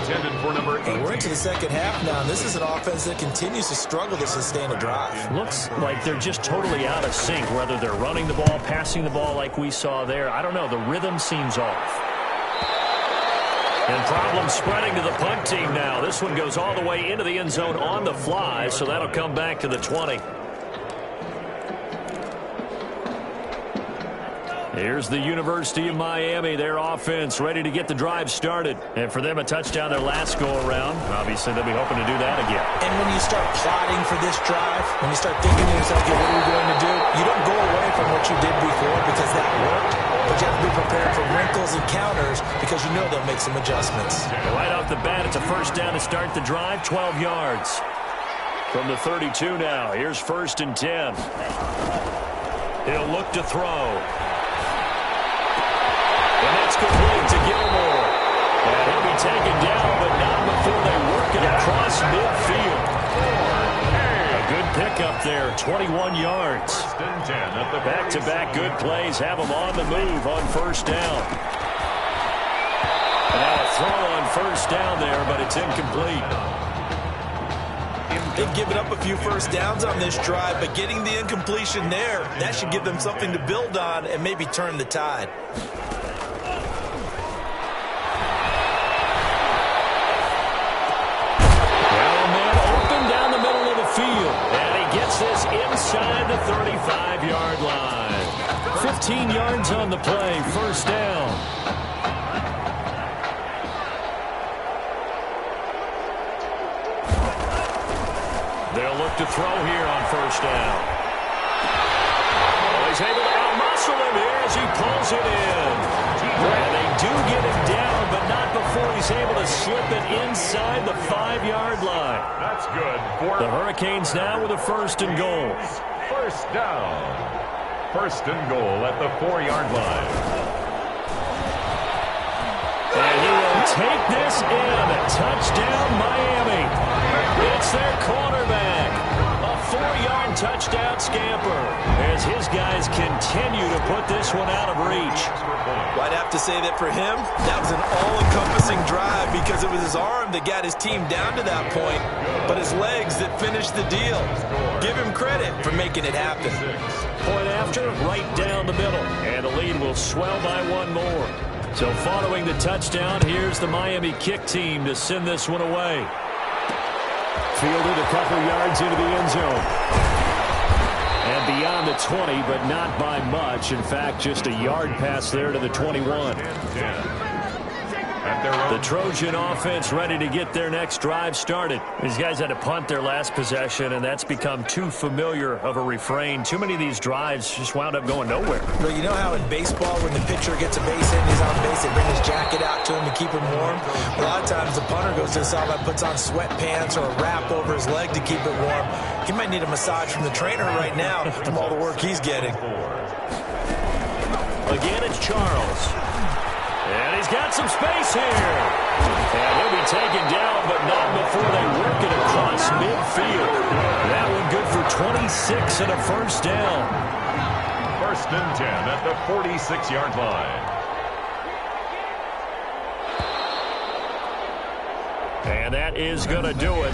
E: Intended for number 18.
D: We're into the second half now, and this is an offense that continues to struggle to sustain a drive.
C: Looks like they're just totally out of sync, whether they're running the ball, passing the ball like we saw there. I don't know. The rhythm seems off. And problem spreading to the punt team now. This one goes all the way into the end zone on the fly, so that'll come back to the 20. Here's the University of Miami, their offense ready to get the drive started. And for them, a touchdown their last go-around. Obviously, they'll be hoping to do that again.
D: And when you start plotting for this drive, when you start thinking to yourself, okay, what are we going to do? You don't go away from what you did before because that worked. But you have to be prepared for wrinkles and counters because you know they'll make some adjustments.
C: Right off the bat, it's a first down to start the drive, 12 yards. From the 32 now, here's 1st and 10. He'll look to throw. And that's complete to Gilmore. And he'll be taken down, but not pickup there, 21 yards. Back-to-back good plays have them on the move on first down. And now a throw on first down there, but it's incomplete.
D: They've given up a few first downs on this drive, but getting the incompletion there, that should give them something to build on and maybe turn the tide.
C: Field, and he gets this inside the 35-yard line. 15 yards on the play, first down. They'll look to throw here on first down. Oh, he's able to outmuscle him here as he pulls it in. And they do get him down, but not before he's able to slip it inside the 5-yard line.
E: That's good.
C: The Hurricanes now with a first and goal.
E: First down. First and goal at the 4-yard line.
C: And he will take this in. Touchdown, Miami. It's their quarterback. A 4-yard touchdown scamper as his guys continue to put this one out of reach.
D: Well, I'd have to say that for him, that was an all-encompassing drive because it was his arm that got his team down to that point, but his legs that finished the deal. Give him credit for making it happen.
C: Point after, right down the middle, and the lead will swell by one more. So following the touchdown, here's the Miami kick team to send this one away. Fielded a couple yards into the end zone. And beyond the 20, but not by much. In fact, just a yard pass there to the 21. The Trojan offense ready to get their next drive started. These guys had to punt their last possession, and that's become too familiar of a refrain. Too many of these drives just wound up going nowhere.
D: Well, you know how in baseball, when the pitcher gets a base hit and he's on base, they bring his jacket out to him to keep him warm? A lot of times the punter goes to the sideline, puts on sweatpants or a wrap over his leg to keep it warm. He might need a massage from the trainer right now from all the work he's getting.
C: Again, it's Charles. And he's got some space here. And he'll be taken down, but not before they work it across midfield. That one good for 26 and a first down.
E: First and 10 at the 46-yard line.
C: And that is going to do it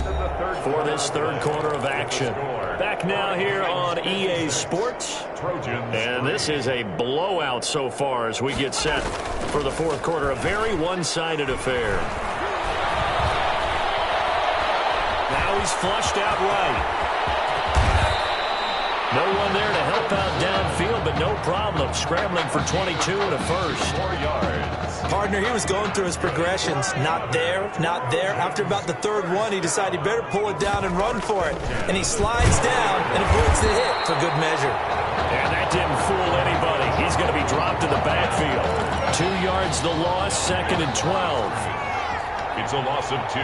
C: for this third quarter of action. Back now here on EA Sports. And this is a blowout so far as we get set for the fourth quarter. A very one-sided affair. Now he's flushed out right. No one there to help out downfield, but no problem. Scrambling for 22 and a first.
E: 4 yards.
D: Partner, he was going through his progressions. Not there, not there. After about the third one, he decided he better pull it down and run for it. And he slides down and avoids the hit for good measure.
C: And that didn't fool anybody. He's going to be dropped in the backfield. 2 yards the loss, second and 12.
E: It's a loss of 2.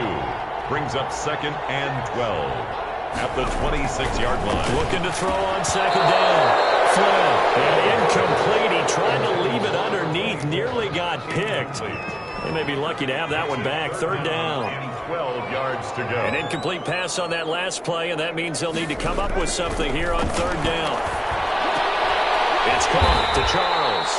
E: Brings up second and 12. At the 26-yard line.
C: Looking to throw on second down. Flynn, and incomplete. He tried to leave it underneath. Nearly got picked. They may be lucky to have that one back. Third down.
E: 12 yards to go.
C: An incomplete pass on that last play, and that means they'll need to come up with something here on third down. It's caught to Charles.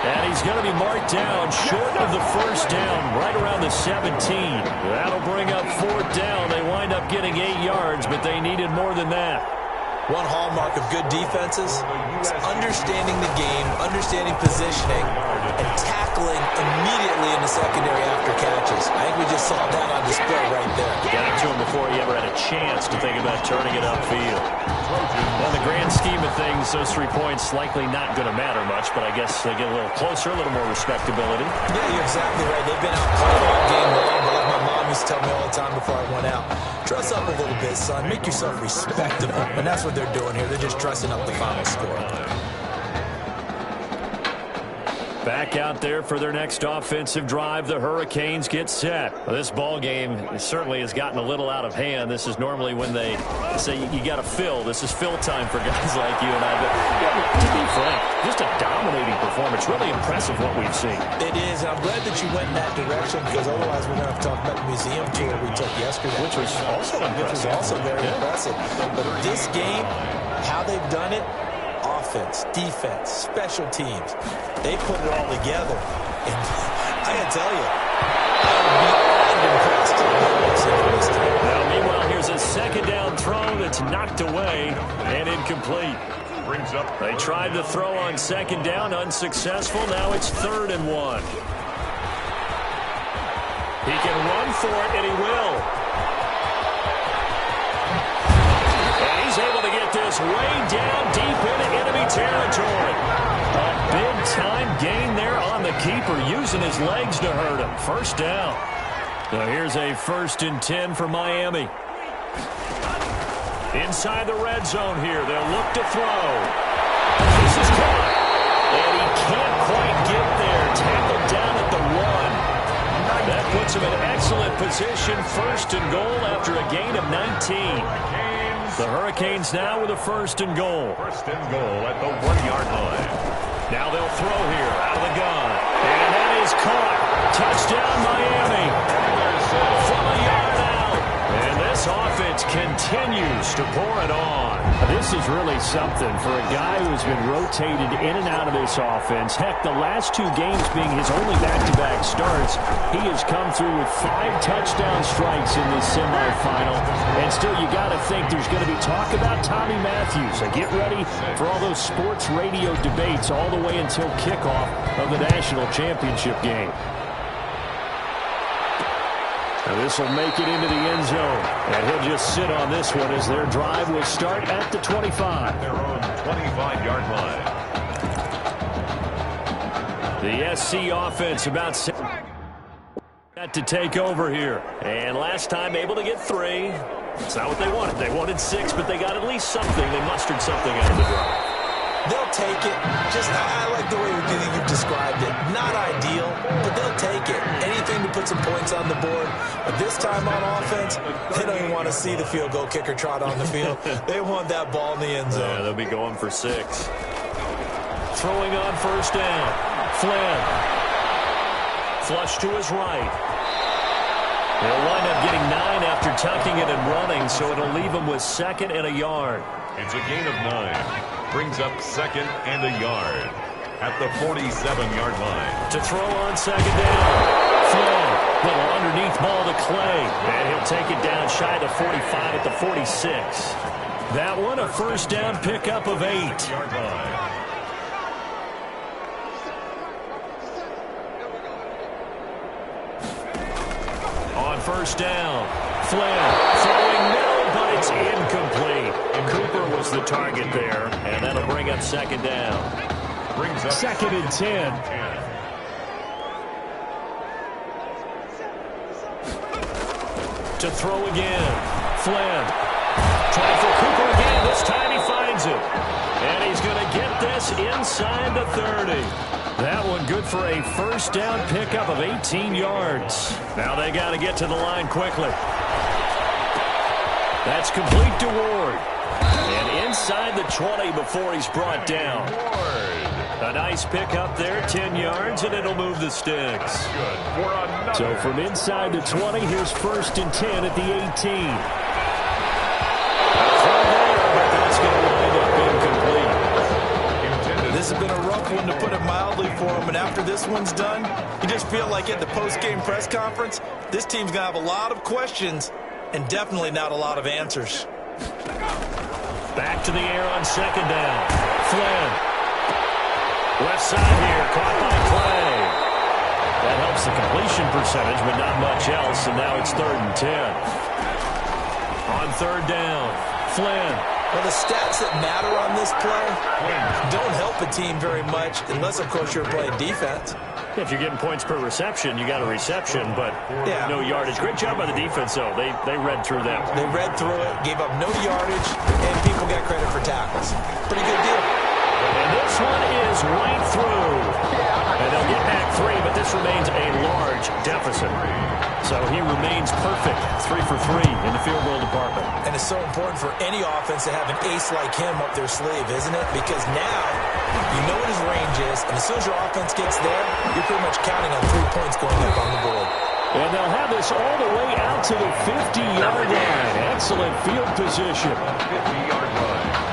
C: And he's going to be marked down short of the first down, right around the 17. That'll bring up fourth down. They wind up getting 8 yards, but they needed more than that.
D: One hallmark of good defenses is understanding the game, understanding positioning, and tackling immediately in the secondary after catches. I think we just saw that on display right there.
C: Got it to him before he ever had a chance to think about turning it upfield. In the grand scheme of things, those 3 points likely not going to matter much, but I guess they get a little closer, a little more respectability.
D: Yeah, you're exactly right. They've been outplayed all game long, but like my mom used to tell me all the time before I went out, dress up a little bit, son. Make yourself respectable. And that's what they're doing here. They're just dressing up the final score.
C: Back out there for their next offensive drive. The Hurricanes get set. Well, this ball game certainly has gotten a little out of hand. This is normally when they say you got to fill. This is fill time for guys like you and I. But to be frank, just a dominating performance. Really impressive what we've seen.
D: It is, and I'm glad that you went in that direction, because otherwise we're going to have to talk about the museum tour we took yesterday.
C: Which was also impressive.
D: Which was also very impressive. But this game, how they've done it, offense, defense, special teams, they put it all together. And I got to tell you, I'm impressed with this team.
C: Now, meanwhile, here's a second down throw that's knocked away and incomplete. They tried to throw on second down, unsuccessful. Now it's 3rd and 1. He can run for it, and he will. And he's able to get this way down deep into enemy territory. A big-time gain there on the keeper, using his legs to hurt him. First down. So here's a 1st and 10 for Miami. Inside the red zone here, they'll look to throw. This is caught. And he can't quite get there. Tackled down at the 1. That puts him in excellent position. 1st and goal after a gain of 19. The Hurricanes now with a 1st and goal.
E: 1st and goal at the 1-yard line.
C: Now they'll throw here out of the gun. And that is caught. Touchdown, Miami. From a yard out. And this offense continues to pour it on. This is really something for a guy who's been rotated in and out of this offense. Heck, the last 2 games being his only back-to-back starts, he has come through with 5 touchdown strikes in this semifinal. And still, you got to think there's going to be talk about Tommy Matthews. So get ready for all those sports radio debates all the way until kickoff of the national championship game. And this will make it into the end zone. And he'll just sit on this one as their drive will start at the 25.
E: Their own 25-yard line.
C: The SC offense about to take over here. And last time able to get 3. It's not what they wanted. They wanted 6, but they got at least something. They mustered something out of the drive.
D: They'll take it. Just, I like the way you've described it. Not ideal, but they'll take it. Anything to put some points on the board. But this time on offense, they don't even want to see the field goal kicker trot on the field. They want that ball in the end zone.
C: Yeah, they'll be going for 6. Throwing on 1st down. Flynn. Flush to his right. They'll wind up getting 9 after tucking it and running, so it'll leave them with 2nd and a yard.
E: It's a gain of 9. Brings up 2nd and a yard at the 47-yard line.
C: To throw on 2nd down. Flynn, little underneath ball to Clay. And he'll take it down shy of the 45 at the 46. That one a 1st down pickup of 8.
E: Yard line.
C: On 1st down, Flynn throwing middle, but it's incomplete. Cooper was the target there, and that'll bring up 2nd down.
E: Brings up
C: 2nd and 10. To throw again, Flynn. Trying for Cooper again. This time he finds it. And he's going to get this inside the 30. That one good for a 1st down pickup of 18 yards. Now they got to get to the line quickly. That's complete to Ward. And inside the 20 before he's brought down. A nice pickup there, 10 yards, and it'll move the sticks. So from inside the 20, here's 1st and 10 at the 18. From there, but that's going to wind up incomplete.
D: This has been a rough one, to put it mildly, for him. And after this one's done, you just feel like at the post-game press conference, this team's going to have a lot of questions and definitely not a lot of answers.
C: Back to the air on 2nd down. Flynn. Left side here, caught by Clay. That helps the completion percentage, but not much else, and now it's 3rd and 10. On 3rd down, Flynn.
D: Well, the stats that matter on this play don't help a team very much, unless, of course, you're playing defense.
C: If you're getting points per reception, you got a reception, but no yardage. Great job by the defense, though. They read through that.
D: They read through it, gave up no yardage, and people got credit for tackles. Pretty good deal.
C: And this this one is right through. And they'll get back 3, but this remains a large deficit. So he remains perfect, 3 for 3 in the field goal department.
D: And it's so important for any offense to have an ace like him up their sleeve, isn't it? Because now you know what his range is, and as soon as your offense gets there, you're pretty much counting on 3 points going up on the board.
C: And they'll have this all the way out to the 50-yard line. Excellent field position.
E: 50-yard line.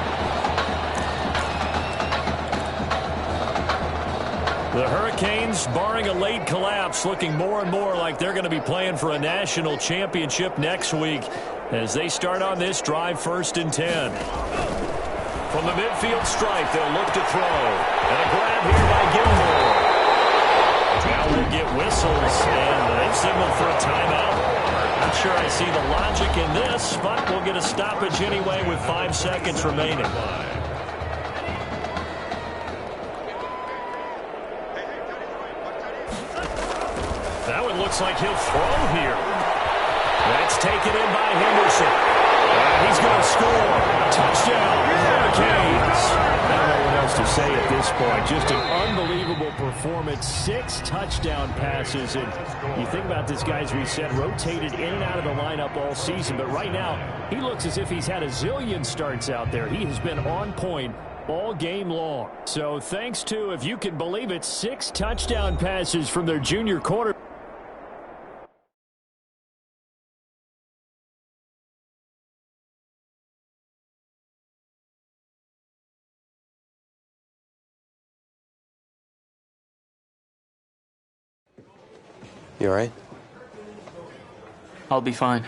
C: The Hurricanes, barring a late collapse, looking more and more like they're going to be playing for a national championship next week as they start on this drive 1st and 10. From the midfield stripe, they'll look to throw. And a grab here by Gilmore. Now we'll get whistles, and they've signaled for a timeout. Not sure I see the logic in this, but we'll get a stoppage anyway with 5 seconds remaining. That one looks like he'll throw here. That's taken in by Henderson. And he's going to score. Touchdown, Hurricanes. I don't know what else to say at this point. Just an unbelievable performance. 6 touchdown passes. And you think about this guy, as we said, rotated in and out of the lineup all season. But right now, he looks as if he's had a zillion starts out there. He has been on point all game long. So thanks to, if you can believe it, 6 touchdown passes from their junior quarterback.
H: You all right?
B: I'll be fine.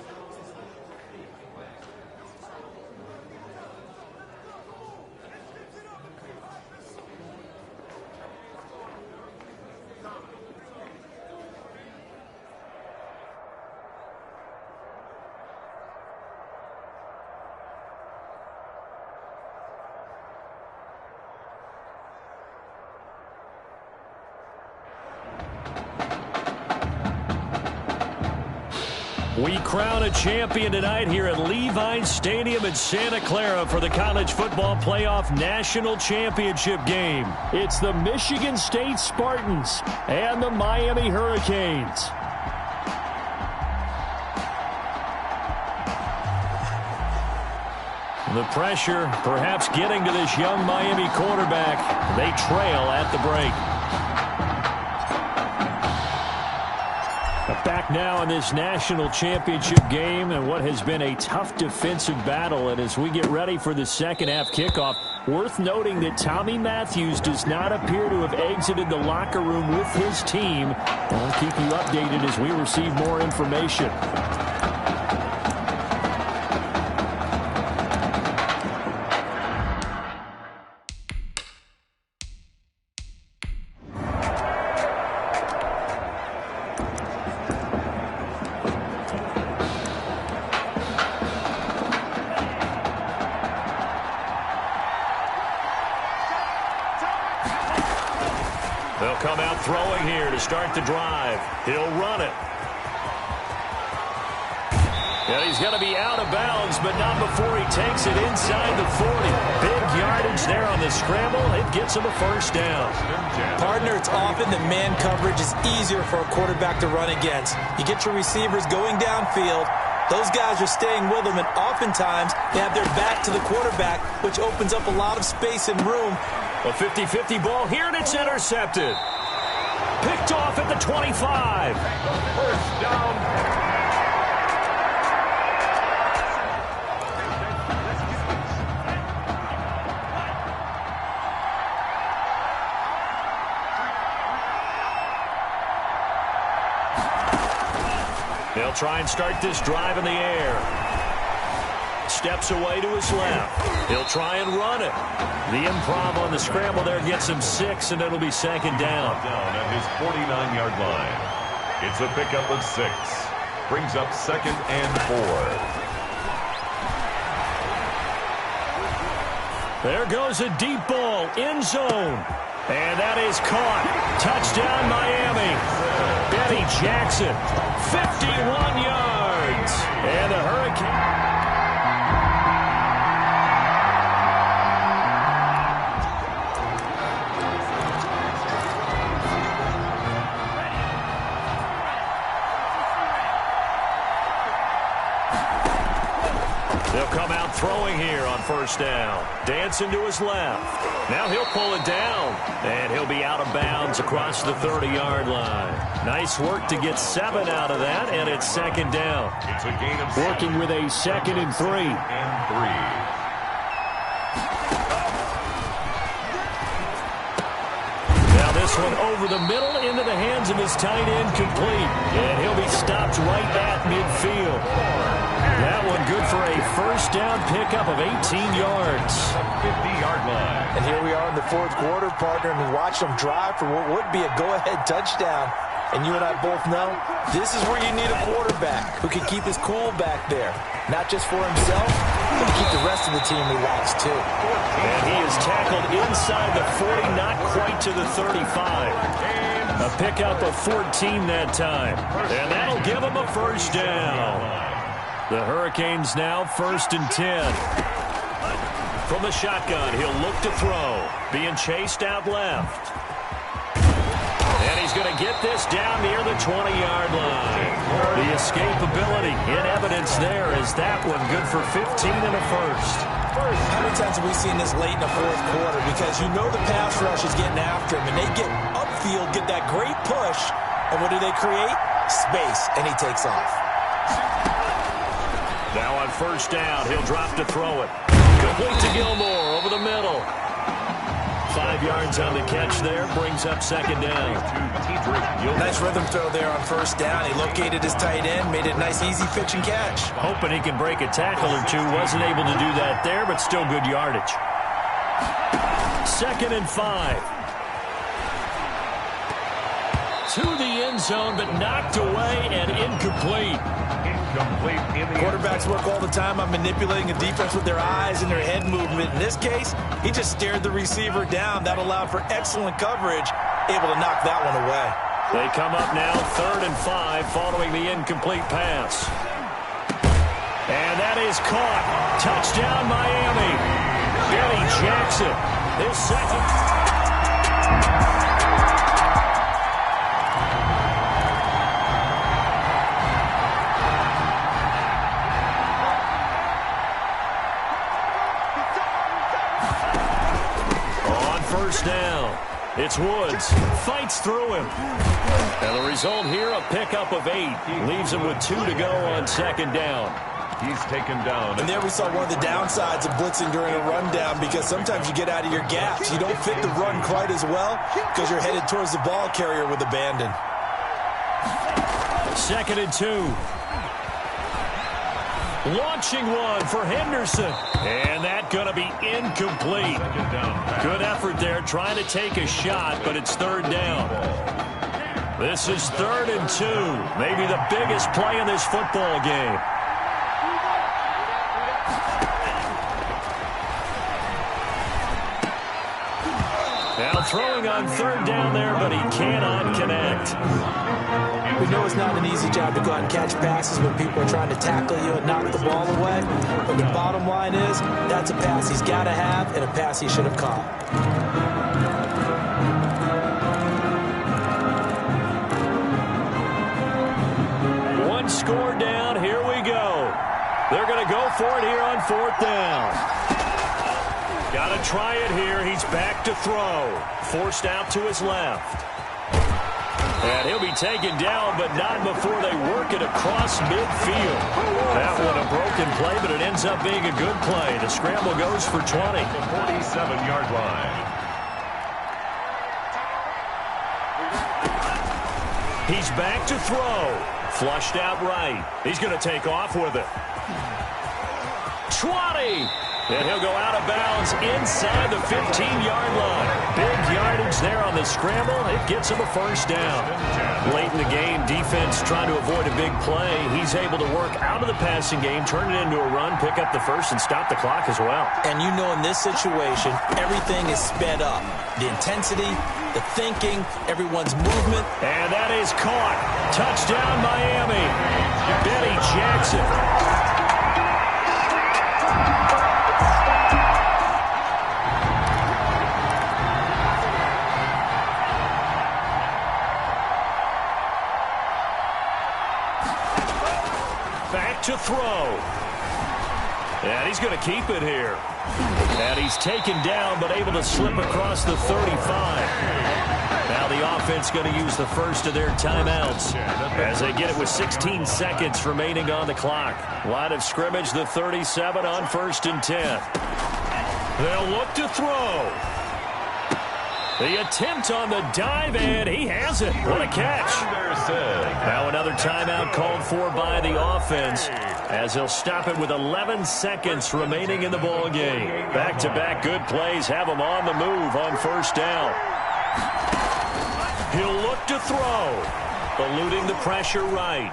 C: We crown a champion tonight here at Levi's Stadium in Santa Clara for the College Football Playoff National Championship game. It's the Michigan State Spartans and the Miami Hurricanes. The pressure perhaps getting to this young Miami quarterback. They trail at the break. Back now in this national championship game and what has been a tough defensive battle. And as we get ready for the second half kickoff, worth noting that Tommy Matthews does not appear to have exited the locker room with his team. I'll keep you updated as we receive more information. They'll come out throwing here to start the drive. He'll run it. And he's going to be out of bounds, but not before he takes it inside the 40. Big yardage there on the scramble. It gets him a first down.
D: Partner, it's often that man coverage is easier for a quarterback to run against. You get your receivers going downfield. Those guys are staying with them, and oftentimes they have their back to the quarterback, which opens up a lot of space and room.
C: A 50-50 ball here, and it's intercepted. Picked off at the 25.
E: First down.
C: They'll try and start this drive in the air. Steps away to his left. He'll try and run it. The improv on the scramble there gets him 6, and it'll be second down.
E: Down at his 49-yard line. It's a pickup of 6. Brings up 2nd and 4.
C: There goes a deep ball, end zone. And that is caught. Touchdown, Miami. Benny Jackson, 51 yards. And the Hurricane. They'll come out throwing here on first down. Dancing to his left. Now he'll pull it down, and he'll be out of bounds across the 30-yard line. Nice work to get 7 out of that, and it's second down.
E: It's a gain of
C: Working with a 2nd and 3. Now this one over the middle into the hands of his tight end, complete. And he'll be stopped right at midfield. That one good for a first down pickup of 18 yards.
E: 50-yard line.
D: And here we are in the fourth quarter, partner, and watch them drive for what would be a go-ahead touchdown. And you and I both know this is where you need a quarterback who can keep his cool back there. Not just for himself, but to keep the rest of the team relaxed, too.
C: And he is tackled inside the 40, not quite to the 35. A pickup of 14 that time. And that'll give him a first down. The Hurricanes now 1st and 10. From the shotgun, he'll look to throw. Being chased out left. And he's going to get this down near the 20-yard line. The escapability in evidence there is that one good for 15 and a first.
D: How many times have we seen this late in the fourth quarter? Because you know the pass rush is getting after him, and they get upfield, get that great push, and what do they create? Space, and he takes off.
C: Now on first down, he'll drop to throw it. Complete to Gilmore over the middle. 5 yards on the catch there, brings up second down.
D: Nice rhythm throw there on first down. He located his tight end, made it a nice easy pitch and catch.
C: Hoping he can break a tackle or two. Wasn't able to do that there, but still good yardage. 2nd and 5. To the end zone, but knocked away and incomplete.
D: Quarterbacks work all the time on manipulating a defense with their eyes and their head movement. In this case, he just stared the receiver down. That allowed for excellent coverage, able to knock that one away.
C: They come up now 3rd and 5 following the incomplete pass. And that is caught. Touchdown, Miami. Benny Jackson, his second. First down. It's Woods. Fights through him. And the result here, a pickup of 8. Leaves him with 2 to go on second down.
E: He's taken down.
D: And there we saw one of the downsides of blitzing during a rundown, because sometimes you get out of your gaps. You don't fit the run quite as well because you're headed towards the ball carrier with abandon.
C: 2nd and 2. Launching one for Henderson. And that going to be incomplete. Good effort there trying to take a shot, but it's 3rd down. This is 3rd and 2. Maybe the biggest play in this football game. Now throwing on 3rd down there, but he cannot connect.
D: We know it's not an easy job to go out and catch passes when people are trying to tackle you and knock the ball away. But the bottom line is, that's a pass he's got to have and a pass he should have caught.
C: One score down. Here we go. They're going to go for it here on 4th down. Got to try it here. He's back to throw. Forced out to his left. And he'll be taken down, but not before they work it across midfield. That one a broken play, but it ends up being a good play. The scramble goes for 20.
E: The 47-yard line.
C: He's back to throw. Flushed out right. He's going to take off with it. 20. And he'll go out of bounds inside the 15-yard line. Big yardage there on the scramble. It gets him a first down. Late in the game, defense trying to avoid a big play. He's able to work out of the passing game, turn it into a run, pick up the first, and stop the clock as well.
D: And you know in this situation, everything is sped up. The intensity, the thinking, everyone's movement.
C: And that is caught. Touchdown, Miami. Benny Jackson. To throw. And he's going to keep it here. And he's taken down, but able to slip across the 35. Now the offense going to use the first of their timeouts as they get it with 16 seconds remaining on the clock. Line of scrimmage, the 37 on 1st and 10. They'll look to throw. The attempt on the dive, and he has it. What a catch. Now another timeout called for by the offense as he'll stop it with 11 seconds remaining in the ball game. Back-to-back good plays have him on the move on 1st down. He'll look to throw. Eluding the pressure right.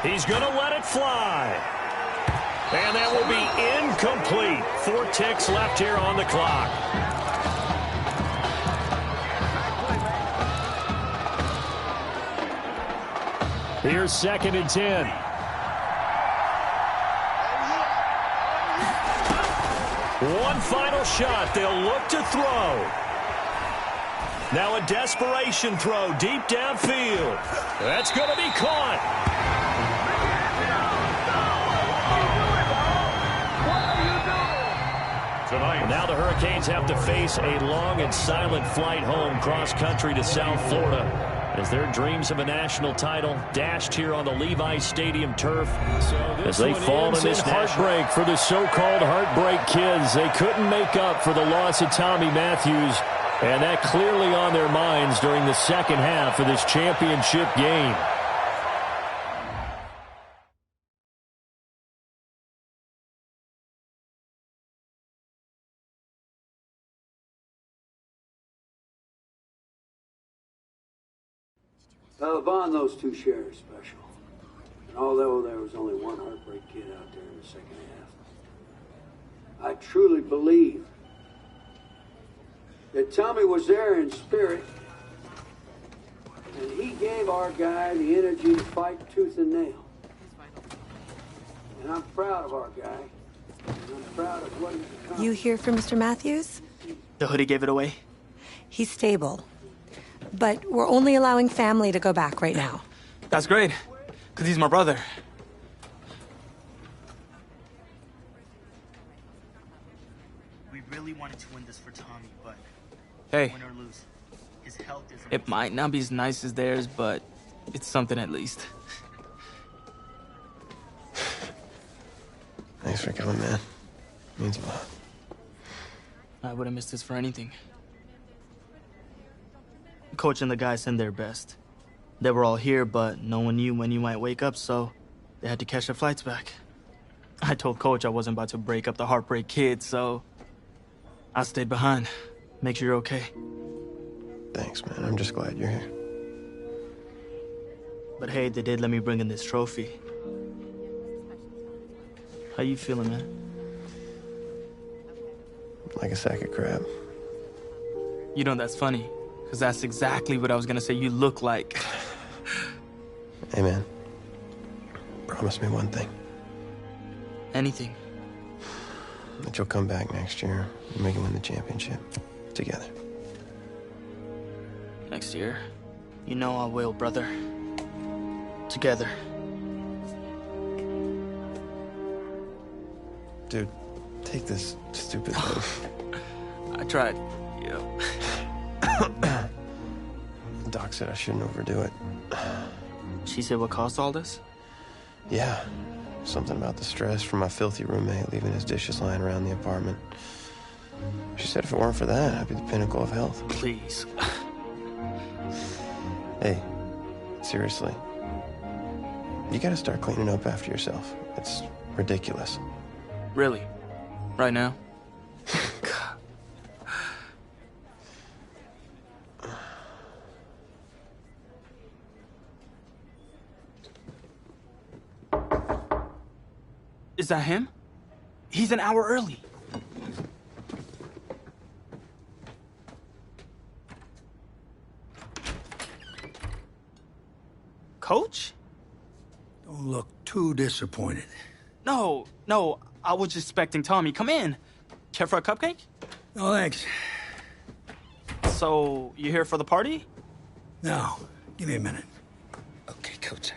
C: He's going to let it fly. And that will be incomplete. 4 ticks left here on the clock. Here's 2nd and 10. One final shot. They'll look to throw. Now a desperation throw deep downfield. That's going to be caught. Now the Hurricanes have to face a long and silent flight home cross-country to South Florida as their dreams of a national title dashed here on the Levi Stadium turf as they fall in this heartbreak for the so-called heartbreak kids. They couldn't make up for the loss of Tommy Matthews, and that clearly on their minds during the second half of this championship game.
A: Vaughn, those two shares special. And although there was only one heartbreak kid out there in the second half, I truly believe that Tommy was there in spirit, and he gave our guy the energy to fight tooth and nail. And I'm proud of our guy. And I'm proud of what he's become.
K: You hear from Mr. Matthews?
B: The hoodie gave it away?
K: He's stable. But we're only allowing family to go back right now.
B: That's great, because he's my brother. We really wanted to win this for Tommy, but hey, win or lose, his health is... It might not be as nice as theirs, but it's something at least.
H: Thanks for coming, man. Means a lot.
B: I wouldn't miss this for anything. Coach and the guys sent their best. They were all here, but no one knew when you might wake up, so they had to catch their flights back. I told Coach I wasn't about to break up the heartbreak kid, so I stayed behind. Make sure you're okay.
H: Thanks, man. I'm just glad you're here.
B: But hey, they did let me bring in this trophy. How you feeling, man?
H: Like a sack of crap.
B: You know, that's funny. Because that's exactly what I was going to say you look like.
H: Hey, man. Promise me one thing.
B: Anything.
H: That you'll come back next year and we can win the championship. Together.
B: Next year? You know I will, brother. Together.
H: Dude, take this stupid thing.
B: I tried. Yeah.
H: The doc said I shouldn't overdo it.
B: She said what caused all this?
H: Yeah. Something about the stress from my filthy roommate leaving his dishes lying around the apartment. She said if it weren't for that, I'd be the pinnacle of health.
B: Please.
H: Hey, seriously. You gotta start cleaning up after yourself. It's ridiculous.
B: Really? Right now? Is that him? He's an hour early. Coach?
A: Don't look too disappointed.
B: No, I was just expecting Tommy. Come in. Care for a cupcake?
A: No, thanks.
B: So, you here for the party?
A: No, give me a minute. Okay, Coach.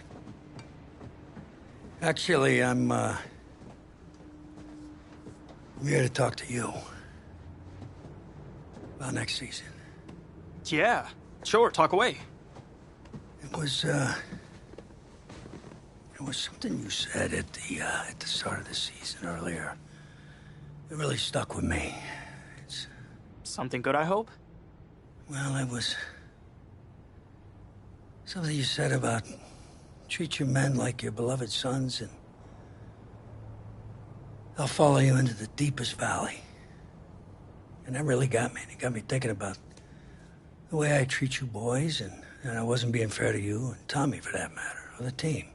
A: Actually, I'm I'm here to talk to you about next season.
B: Yeah, sure, talk away.
A: It was something you said at the start of the season earlier. It really stuck with me. It's
B: something good, I hope?
A: Well, it was something you said about treat your men like your beloved sons, and they'll follow you into the deepest valley. And that really got me. It got me thinking about the way I treat you boys, and I wasn't being fair to you, and Tommy for that matter, or the team.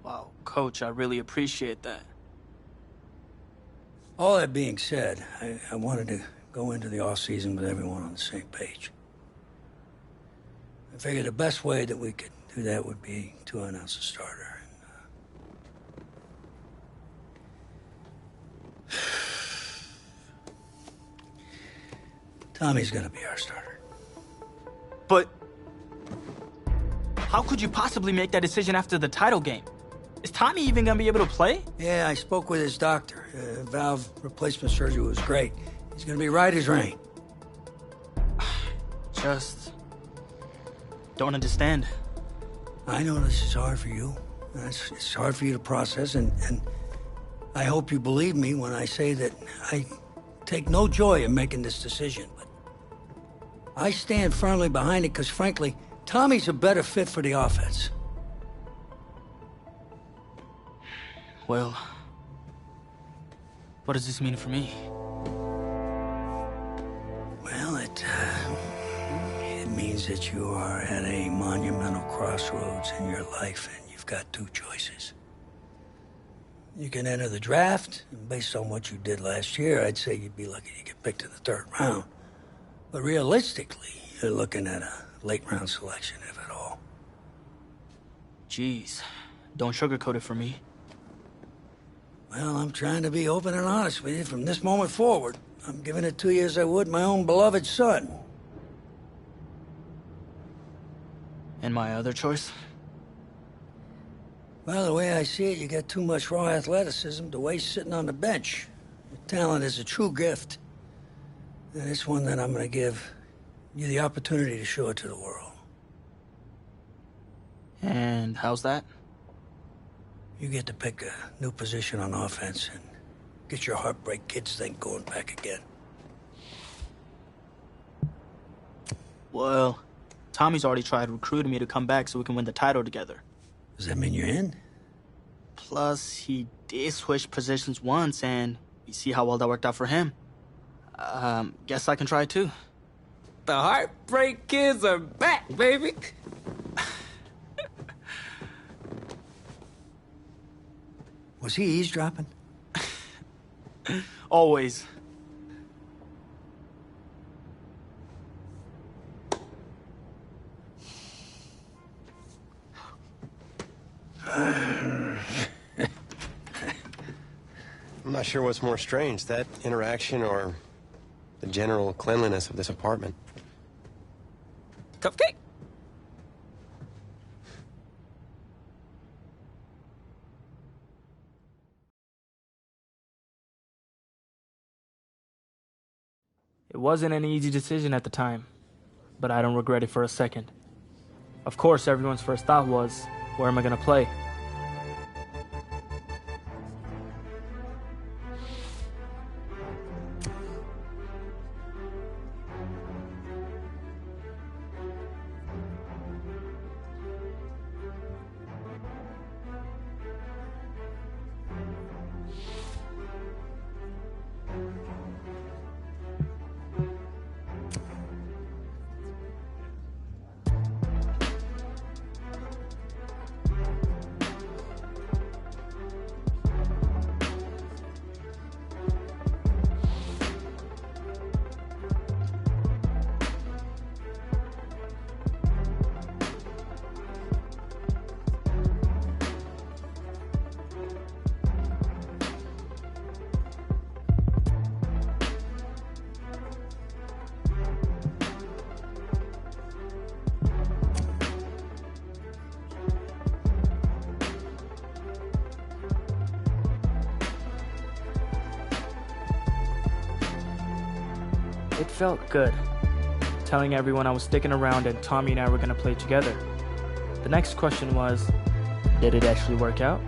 B: Wow, Coach, I really appreciate that.
A: All that being said, I wanted to go into the off-season with everyone on the same page. I figured the best way that we could do that would be to announce a starter. Tommy's gonna be our starter.
B: But how could you possibly make that decision after the title game? Is Tommy even gonna be able to play?
A: Yeah, I spoke with his doctor. Valve replacement surgery was great. He's gonna be right as rain.
B: Just don't understand.
A: I know this is hard for you. It's hard for you to process, and I hope you believe me when I say that I take no joy in making this decision. But I stand firmly behind it because, frankly, Tommy's a better fit for the offense.
B: Well, what does this mean for me?
A: Well, it means that you are at a monumental crossroads in your life, and you've got two choices. You can enter the draft, and based on what you did last year, I'd say you'd be lucky to get picked in the third round. But realistically, you're looking at a late-round selection, if at all.
B: Jeez, don't sugarcoat it for me.
A: Well, I'm trying to be open and honest with you from this moment forward. I'm giving it to you as I would my own beloved son.
B: And my other choice?
A: Well, the way I see it, you got too much raw athleticism to waste sitting on the bench. Your talent is a true gift. And it's one that I'm going to give you the opportunity to show it to the world.
B: And how's that?
A: You get to pick a new position on offense and get your heartbreak kids thing going back again.
B: Well, Tommy's already tried recruiting me to come back so we can win the title together.
A: Does that mean you're in?
B: Plus, he did switch positions once, and you see how well that worked out for him. Guess I can try too.
I: The Heartbreak Kids are back, baby.
A: Was he eavesdropping?
B: Always.
H: I'm not sure what's more strange, that interaction or the general cleanliness of this apartment.
I: Cupcake?
B: It wasn't an easy decision at the time, but I don't regret it for a second. Of course, everyone's first thought was, where am I gonna play? It felt good, telling everyone I was sticking around and Tommy and I were going to play together. The next question was, did it actually work out?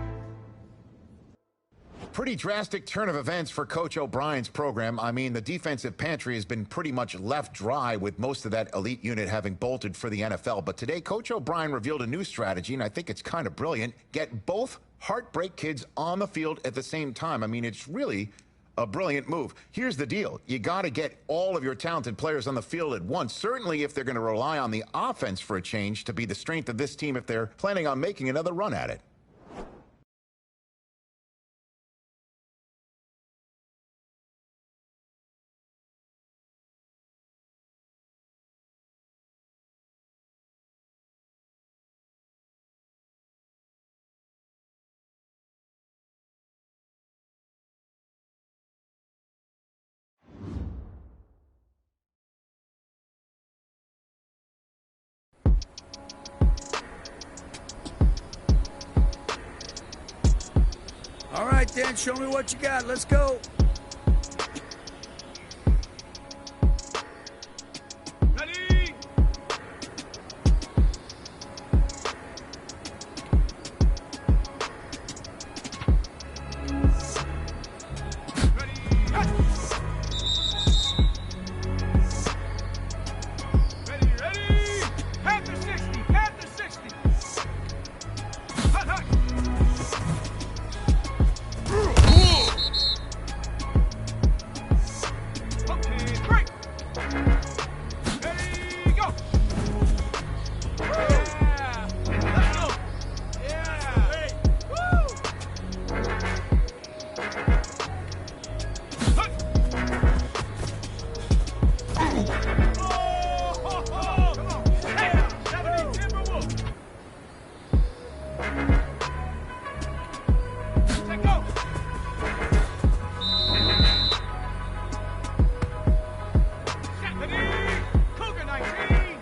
J: Pretty drastic turn of events for Coach O'Brien's program. I mean, the defensive pantry has been pretty much left dry with most of that elite unit having bolted for the NFL. But today, Coach O'Brien revealed a new strategy, and I think it's kind of brilliant. Get both heartbreak kids on the field at the same time. I mean, it's really a brilliant move. Here's the deal. You got to get all of your talented players on the field at once, certainly if they're going to rely on the offense for a change to be the strength of this team if they're planning on making another run at it.
A: All right, then, show me what you got. Let's go.
L: Ready? Ready? Panther 60, Panther 60. Hut, hut. Okay, break. Ready, go. Yeah. Let's go. Yeah. Hey. Woo. Hut. Oh, come on. Hey, 70 Timberwolves. Let go. Ready? Cougar 19.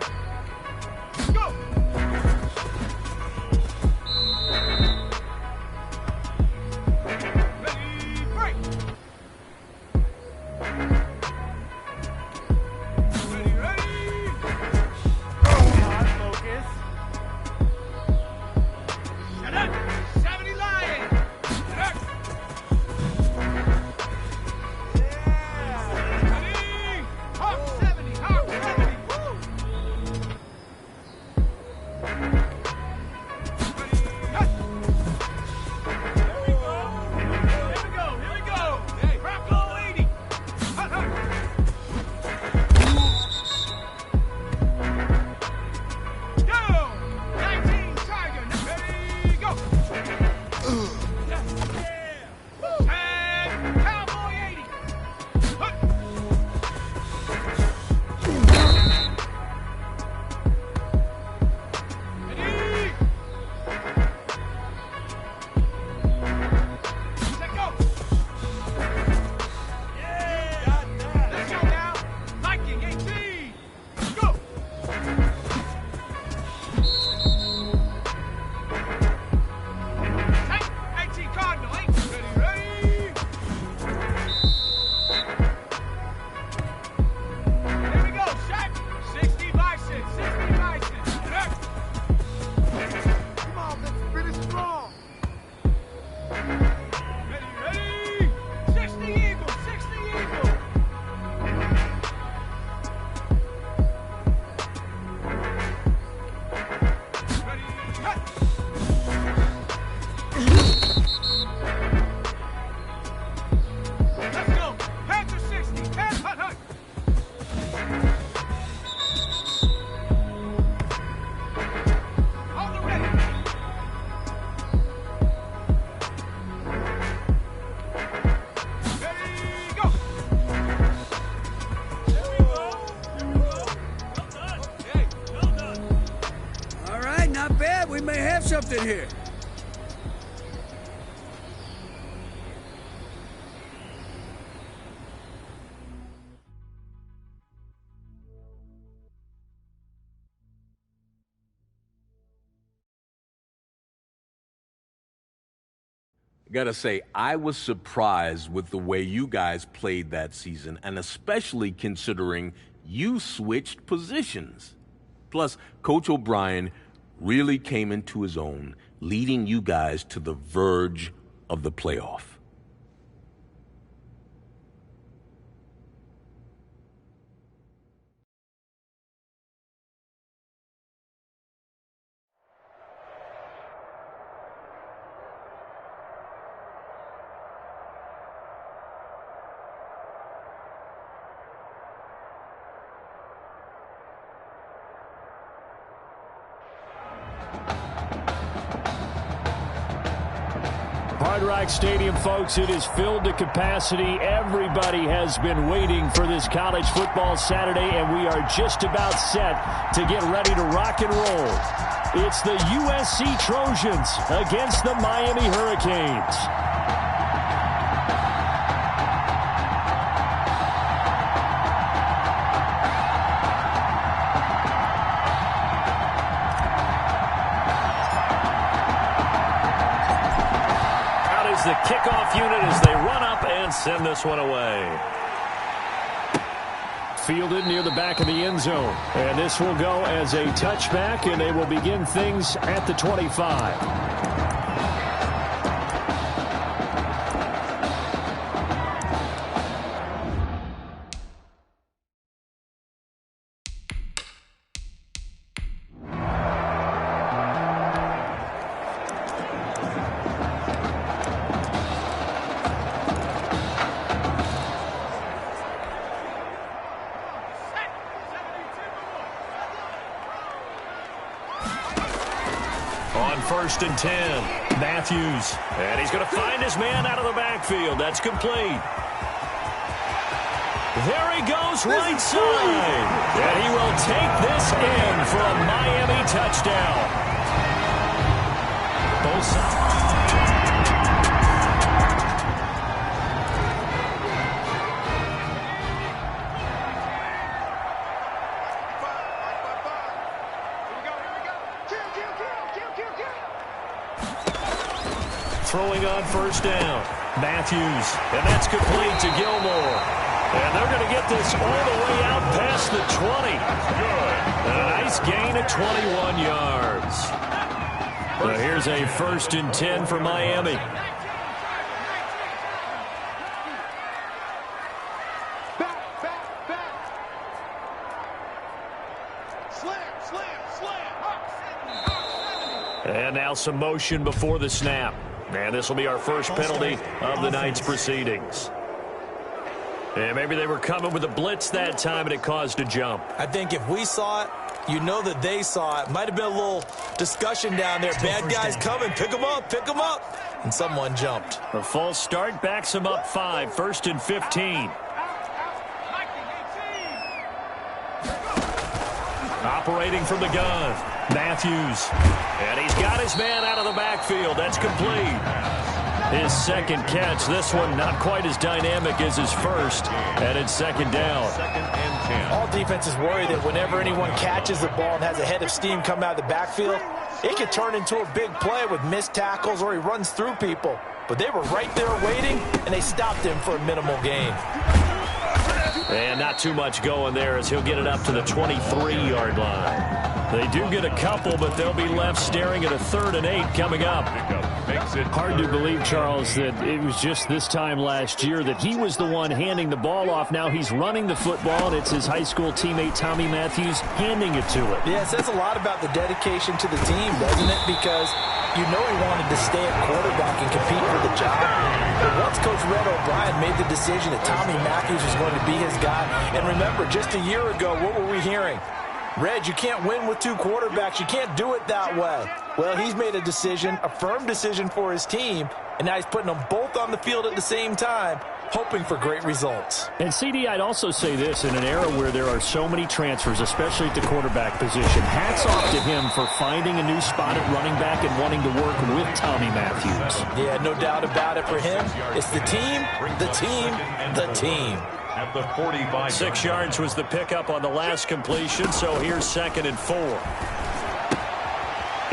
L: Go. Ready? Break. Ready? Focus. Shut up. 70 Lions. Shut up. Yeah. Ready? Hawk 70. Hawk 70. Woo. Ready? Hut. Here we go. Here we go. Here we go. Hey, Bronco 80. Hut, hut. Go. 19 Tiger. Ready? Go. Yeah. Woo. And Cowboy 80. Hut. Ready? Let go. Yeah. Let's go now. Viking 18. Go. Tight. 18 Cardinal 8. Ready? Here we go. Shot. 60 Bison. 60 Bison. Come on, let's finish strong. Ready? 60 Eagle. 60 Eagle. Ready? Hut. Let's go. Panther 60. Panther hut, hut. All the ready. Ready, go. There we go. There we go. Well done. Okay, well done.
A: All right, not bad. We may have something here.
F: Gotta say, I was surprised with the way you guys played that season, and especially considering you switched positions. Plus, Coach O'Brien really came into his own, leading you guys to the verge of the playoff.
C: Hard Rock Stadium, folks, it is filled to capacity. Everybody has been waiting for this college football Saturday, and we are just about set to get ready to rock and roll. It's the USC Trojans against the Miami Hurricanes. The kickoff unit as they run up and send this one away. Fielded near the back of the end zone. And this will go as a touchback, and they will begin things at the 25. On 1st and 10, Matthews. And he's going to find his man out of the backfield. That's complete. There he goes, right side. And he will take this in for a Miami touchdown. Both sides. Throwing on 1st down. Matthews. And that's complete to Gilmore. And they're going to get this all the way out past the 20. Good. And a nice gain of 21 yards. So here's a 1st and 10 for Miami. And now some motion before the snap. And this will be our first penalty of the night's proceedings. And maybe they were coming with a blitz that time and it caused a jump.
D: I think if we saw it, you know that they saw it. Might have been a little discussion down there. Bad guys coming. Pick them up. Pick them up. And someone jumped.
C: A false start backs them up 5. 1st and 15. Operating from the gun. Matthews. And he's got his man out of the backfield. That's complete. His second catch. This one not quite as dynamic as his first. And it's 2nd down.
F: 2nd and 10.
D: All defenses worry that whenever anyone catches the ball and has a head of steam come out of the backfield, it could turn into a big play with missed tackles or he runs through people. But they were right there waiting, and they stopped him for a minimal gain.
C: And not too much going there as he'll get it up to the 23-yard line. They do get a couple, but they'll be left staring at a 3rd and 8 coming up. Hard to believe, Charles, that it was just this time last year that he was the one handing the ball off. Now he's running the football, and it's his high school teammate Tommy Matthews handing it to him.
D: Yeah, it says a lot about the dedication to the team, doesn't it? Because you know he wanted to stay at quarterback and compete for the job. But once Coach Red O'Brien made the decision that Tommy Matthews was going to be his guy, and remember, just a year ago, what were we hearing? Red, you can't win with 2 quarterbacks. You can't do it that way. Well, he's made a decision, a firm decision for his team, and now he's putting them both on the field at the same time, hoping for great results.
C: And, CD, I'd also say this, in an era where there are so many transfers, especially at the quarterback position, hats off to him for finding a new spot at running back and wanting to work with Tommy Matthews.
D: Yeah, no doubt about it for him. It's the team, the team, the team.
E: At the 45.
C: 6 yards was the pickup on the last completion, so here's 2nd and 4.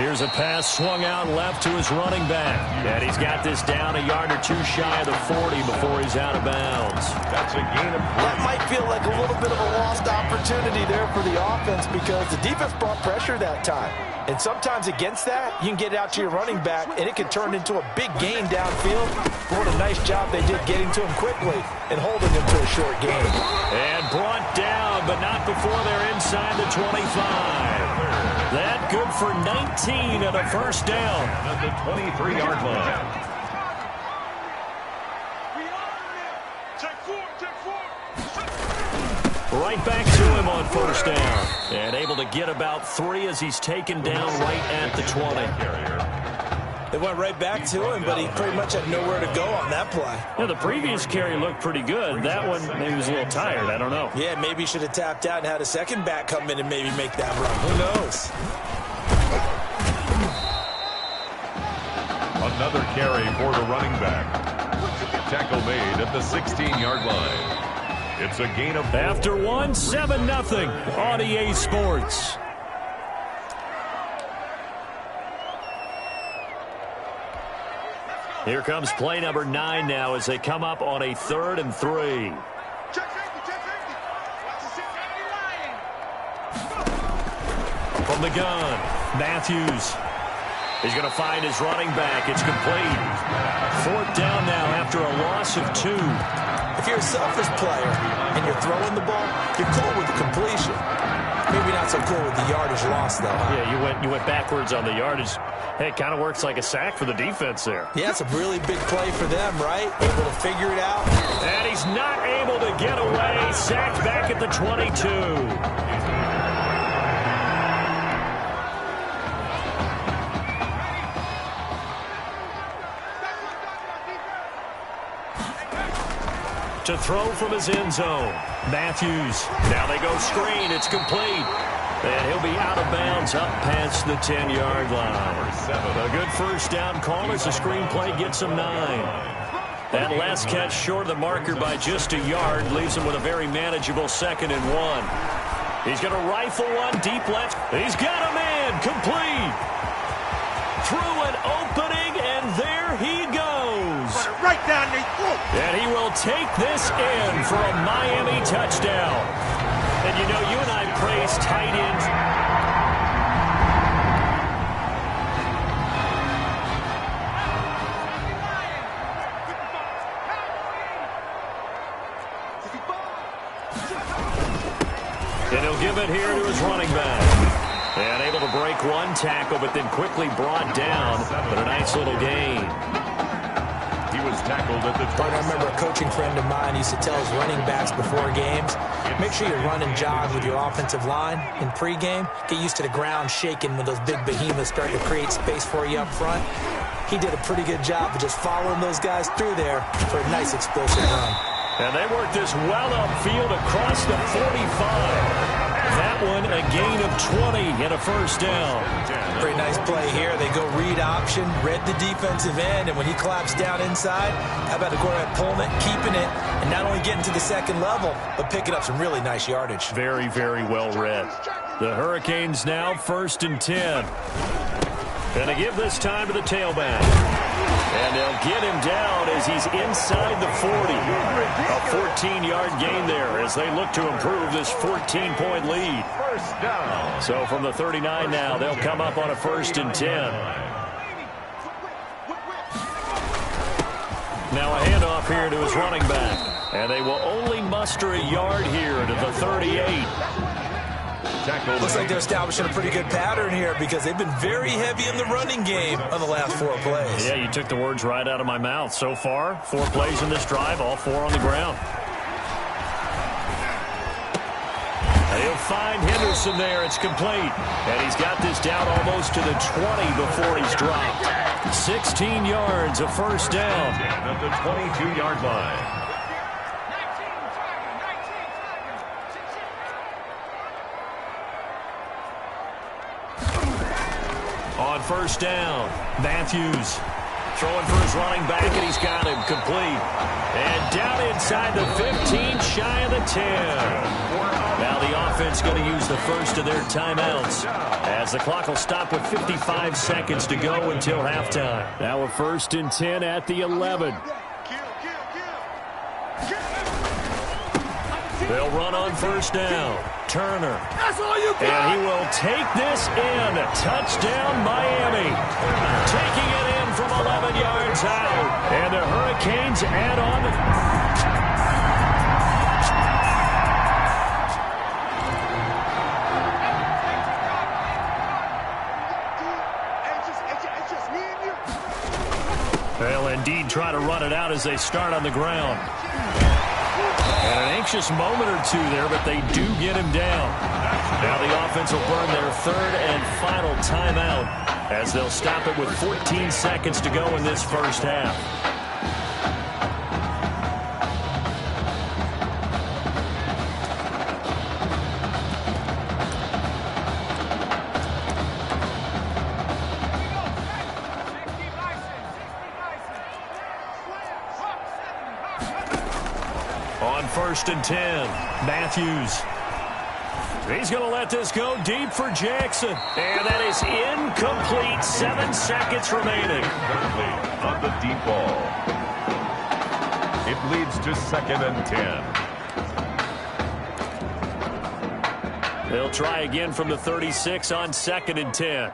C: Here's a pass swung out left to his running back. And he's got this down a yard or two shy of the 40 before he's out of bounds.
E: That's a gain of 3.
D: That might feel like a little bit of a lost opportunity there for the offense because the defense brought pressure that time. And sometimes against that, you can get it out to your running back, and it can turn into a big gain downfield. What a nice job they did getting to him quickly and holding him to a short gain.
C: And brought down, but not before they're inside the 25. That good for 19 and a first down.
E: At the 23-yard line.
C: Right back to him on first down. And able to get about 3 as he's taken down right at the 20.
D: They went right back to him, but he pretty much had nowhere to go on that play.
C: Yeah, the previous carry looked pretty good. That one, maybe was a little tired. I don't know.
D: Yeah, maybe he should have tapped out and had a second back come in and maybe make that run. Who knows?
E: Another carry for the running back. Tackle made at the 16-yard line. It's a gain of 4.
C: After 1, 7-0 on EA Sports. Here comes play number 9 now as they come up on a 3rd and 3. From the gun, Matthews. He's going to find his running back. It's complete. 4th down now after a loss of 2.
D: If you're a selfish player and you're throwing the ball, you're cool with the completion. Maybe not so cool with the yardage loss, though, huh?
C: Yeah, you went backwards on the yardage. Hey, it kind of works like a sack for the defense there.
D: Yeah, it's a really big play for them, right? Able to figure it out.
C: And he's not able to get away. Sacked back at the 22. To throw from his end zone. Matthews. Now they go screen. It's complete. And he'll be out of bounds up past the 10-yard line. A good first down call as the screen play gets him 9. That last catch short of the marker by just a yard leaves him with a very manageable 2nd and 1. He's going to rifle one deep left. He's got a man. Complete. Through an opening, and there he goes.
L: Right down their throat.
C: And he will take this in for a Miami touchdown. And you know, you and I praise tight ends. And he'll give it here to his running back. And able to break one tackle, but then quickly brought down. But a nice little gain.
E: He was tackled at the 20.
D: I remember a coaching friend of mine used to tell his running backs before games, make sure you run and jog with your offensive line in pregame. Get used to the ground shaking when those big behemoths start to create space for you up front. He did a pretty good job of just following those guys through there for a nice explosive run.
C: And they work this well upfield across the 45. That one a gain of 20 and a first down.
D: Pretty nice play here. They go read option, read the defensive end, and when he claps down inside, how about the quarterback pulling it, keeping it, and not only getting to the second level, but picking up some really nice yardage.
C: Very, very well read. The Hurricanes now 1st and 10. And they give this time to the tailback. And they'll get him down as he's inside the 40. A 14-yard gain there as they look to improve this 14-point lead.
E: First down.
C: So from the 39 now, they'll come up on a 1st and 10. Now a handoff here to his running back. And they will only muster a yard here to the 38.
D: Looks like they're establishing a pretty good pattern here because they've been very heavy in the running game on the last 4 plays.
C: Yeah, you took the words right out of my mouth. So far, 4 plays in this drive, all 4 on the ground. And he'll find Henderson there. It's complete. And he's got this down almost to the 20 before he's dropped. 16 yards, a first down.
E: At the 22-yard line.
C: On first down, Matthews. Throwing for his running back, and he's got him complete. And down inside the 15, shy of the 10. Now the offense going to use the first of their timeouts, as the clock will stop with 55 seconds to go until halftime. Now a 1st and 10 at the 11. They'll run on 1st down. Turner.
L: That's all you got.
C: And he will take this in. Touchdown, Miami. Taking it in from 11 yards out. And the Hurricanes add on. They'll indeed try to run it out as they start on the ground. And an anxious moment or two there, but they do get him down. Now the offense will burn their 3rd and final timeout, as they'll stop it with 14 seconds to go in this first half. On 1st and 10, Matthews. He's going to let this go deep for Jackson. And that is incomplete. 7 seconds remaining.
E: On the deep ball. It leads to 2nd and 10.
C: They'll try again from the 36 on 2nd and 10.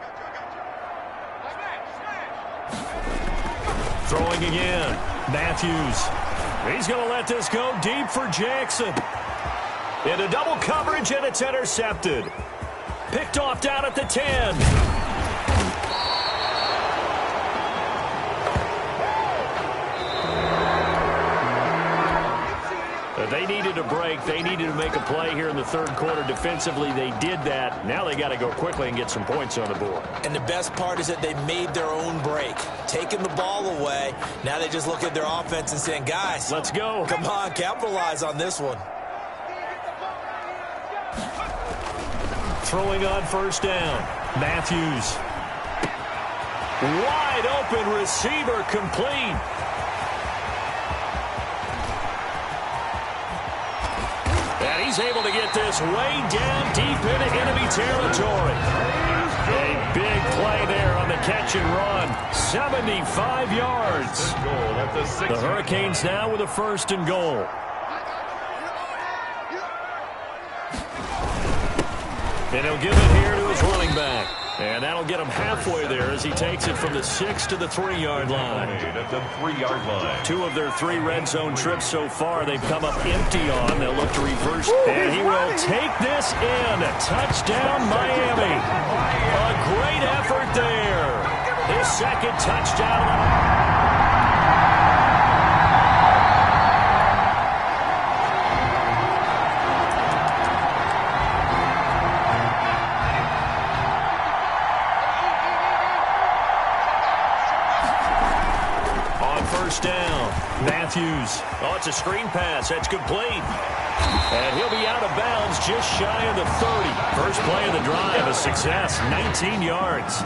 C: Throwing again. Matthews. He's going to let this go deep for Jackson. Into double coverage, and it's intercepted. Picked off down at the 10. They needed a break. They needed to make a play here in the 3rd quarter. Defensively, they did that. Now they got to go quickly and get some points on the board.
D: And the best part is that they made their own break. Taking the ball away. Now they just look at their offense and saying, guys,
C: let's go.
D: Come on, capitalize on this one.
C: Throwing on 1st down. Matthews. Wide open receiver, complete. And he's able to get this way down deep into enemy territory. A big play there on the catch and run. 75 yards. The Hurricanes now with a 1st and goal. And he'll give it here to his running back. And that'll get him halfway there as he takes it from the 6 to the 3-yard line.
E: At the 3-yard line.
C: 2 of their 3 red zone trips so far, they've come up empty on. They'll look to reverse. And he will take this in. Touchdown, Miami. A great effort there. His 2nd touchdown. Down. Matthews. Oh, it's a screen pass. That's complete. And he'll be out of bounds just shy of the 30. First play of the drive, a success. 19 yards.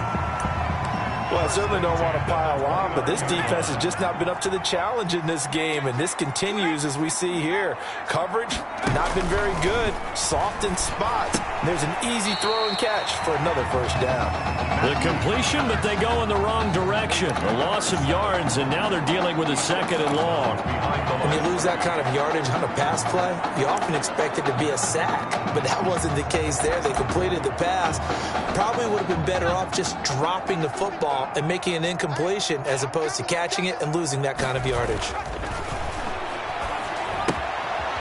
D: Well, I certainly don't want to pile on, but this defense has just not been up to the challenge in this game, and this continues as we see here. Coverage, not been very good. Soft in spots. There's an easy throw and catch for another 1st down.
C: The completion, but they go in the wrong direction. A loss of yards, and now they're dealing with a 2nd and long.
D: When you lose that kind of yardage on a pass play, you often expect it to be a sack, but that wasn't the case there. They completed the pass. Probably would have been better off just dropping the football and making an incompletion as opposed to catching it and losing that kind of yardage.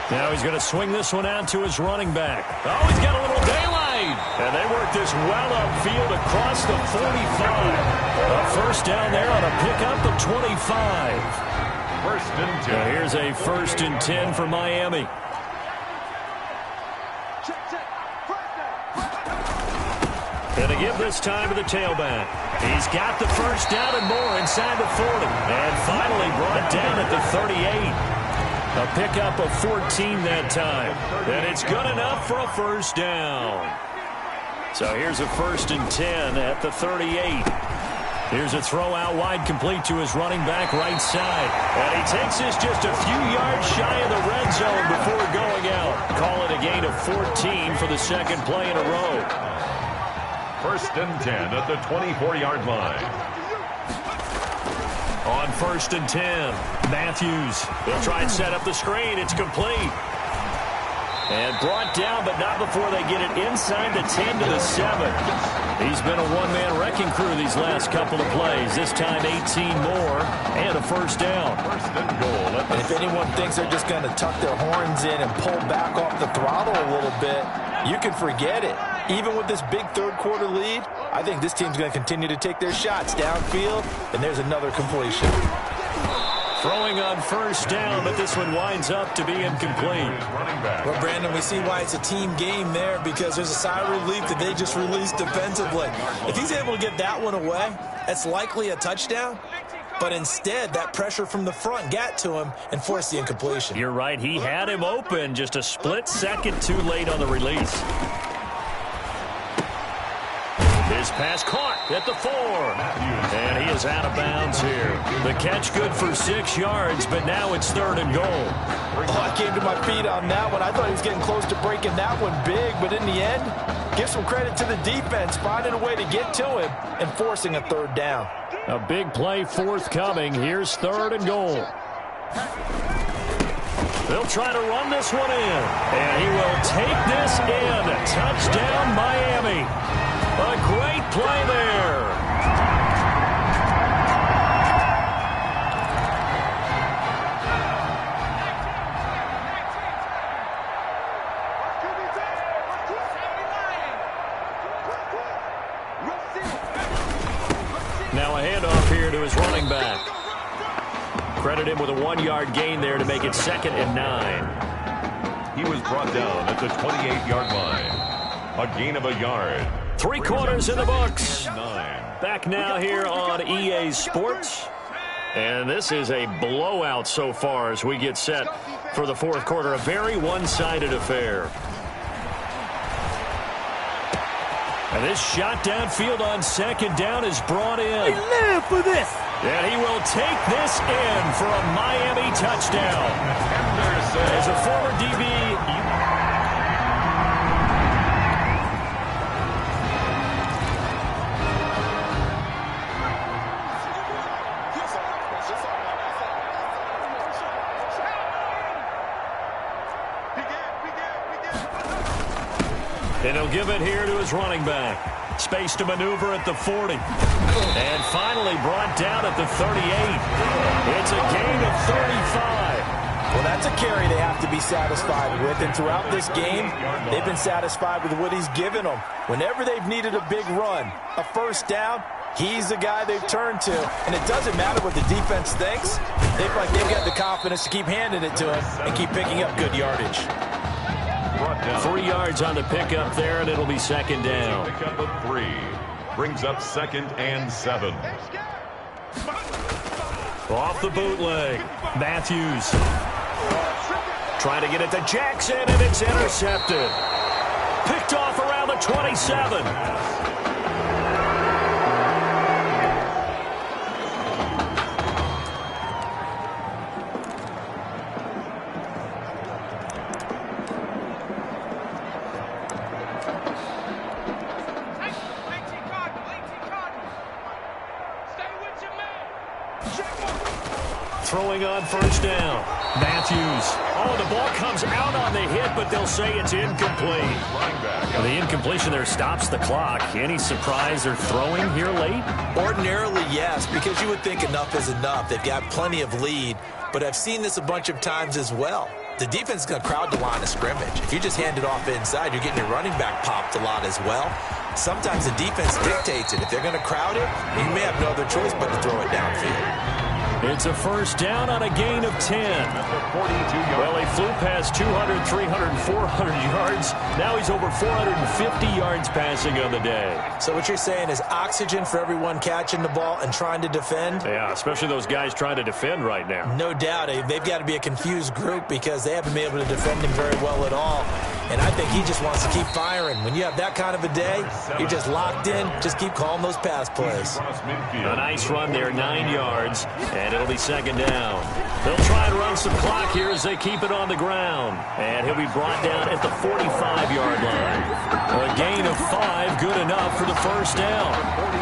C: Now he's going to swing this one out to his running back. Oh, he's got a little daylight. And they work this well upfield across the 45. A 1st down there on a pickup of 25.
E: 1st and 10.
C: Now here's a 1st and 10 for Miami. And to give this time to the tailback. He's got the 1st down and more inside the 40. And finally brought down at the 38. A pickup of 14 that time. And it's good enough for a 1st down. So here's a 1st and 10 at the 38. Here's a throw out wide, complete to his running back right side. And he takes this just a few yards shy of the red zone before going out. Call it a gain of 14 for the second play in a row.
E: 1st and 10 at the 24-yard line.
C: On 1st and 10, Matthews. They'll try and set up the screen. It's complete. And brought down, but not before they get it inside the 10 to the 7. He's been a one-man wrecking crew these last couple of plays. This time 18 more and a first down.
E: 1st and goal.
D: And if anyone thinks they're just going to tuck their horns in and pull back off the throttle a little bit, you can forget it. Even with this big third-quarter lead, I think this team's going to continue to take their shots downfield, and there's another completion.
C: Throwing on first down, but this one winds up to be incomplete.
D: Well, Brandon, we see why it's a team game there, because there's a sigh of relief that they just released defensively. If he's able to get that one away, that's likely a touchdown. But instead, that pressure from the front got to him and forced the incompletion.
C: You're right. He had him open, just a split second too late on the release. His pass caught at the 4. And he is out of bounds here. The catch good for 6 yards, but now it's 3rd and goal.
D: Oh, I came to my feet on that one. I thought he was getting close to breaking that one big, but in the end, give some credit to the defense, finding a way to get to him and forcing a 3rd down.
C: A big play forthcoming. Here's 3rd and goal. They'll try to run this one in. And he will take this in. Touchdown, Miami. A great play there. Now a handoff here to his running back. Credit him with a 1-yard gain there to make it 2nd and 9.
E: He was brought down at the 28-yard line. A gain of a yard.
C: 3 quarters in the books. Back now here on EA Sports. And this is a blowout so far as we get set for the 4th quarter. A very one-sided affair. And this shot downfield on 2nd down is brought in.
L: We live for this.
C: And he will take this in for a Miami touchdown. As a former DB, and he'll give it here to his running back. Space to maneuver at the 40. And finally brought down at the 38. It's a gain of 35.
D: Well, that's a carry they have to be satisfied with. And throughout this game, they've been satisfied with what he's given them. Whenever they've needed a big run, a first down, he's the guy they've turned to. And it doesn't matter what the defense thinks. They feel like they've got the confidence to keep handing it to him and keep picking up good yardage.
C: 3 yards on the pickup there, and it'll be 2nd down.
E: Pickup of 3. Brings up 2nd and 7.
C: Off the bootleg. Matthews. Trying to get it to Jackson, and it's intercepted. Picked off around the 27. Throwing on first down. Matthews. Oh, the ball comes out on the hit, but they'll say it's incomplete. The incompletion there stops the clock. Any surprise they're throwing here late?
D: Ordinarily, yes, because you would think enough is enough. They've got plenty of lead, but I've seen this a bunch of times as well. The defense is going to crowd the line of scrimmage. If you just hand it off inside, you're getting your running back popped a lot as well. Sometimes the defense dictates it. If they're going to crowd it, you may have no other choice but to throw it downfield.
C: It's It's a first down on a gain of 10. Well, he flew past 200, 300, 400 yards. Now he's over 450 yards passing on the day.
D: So what you're saying is oxygen for everyone catching the ball and trying to defend?
C: Yeah, especially those guys trying to defend right now.
D: No doubt. They've got to be a confused group because they haven't been able to defend him very well at all. And I think he just wants to keep firing. When you have that kind of a day, you're just locked in. Just keep calling those pass plays.
C: A nice run there, 9 yards, and it'll be second down. They'll try and run some clock here as they keep it on the ground. And he'll be brought down at the 45-yard line. A gain of 5, good enough for the first down.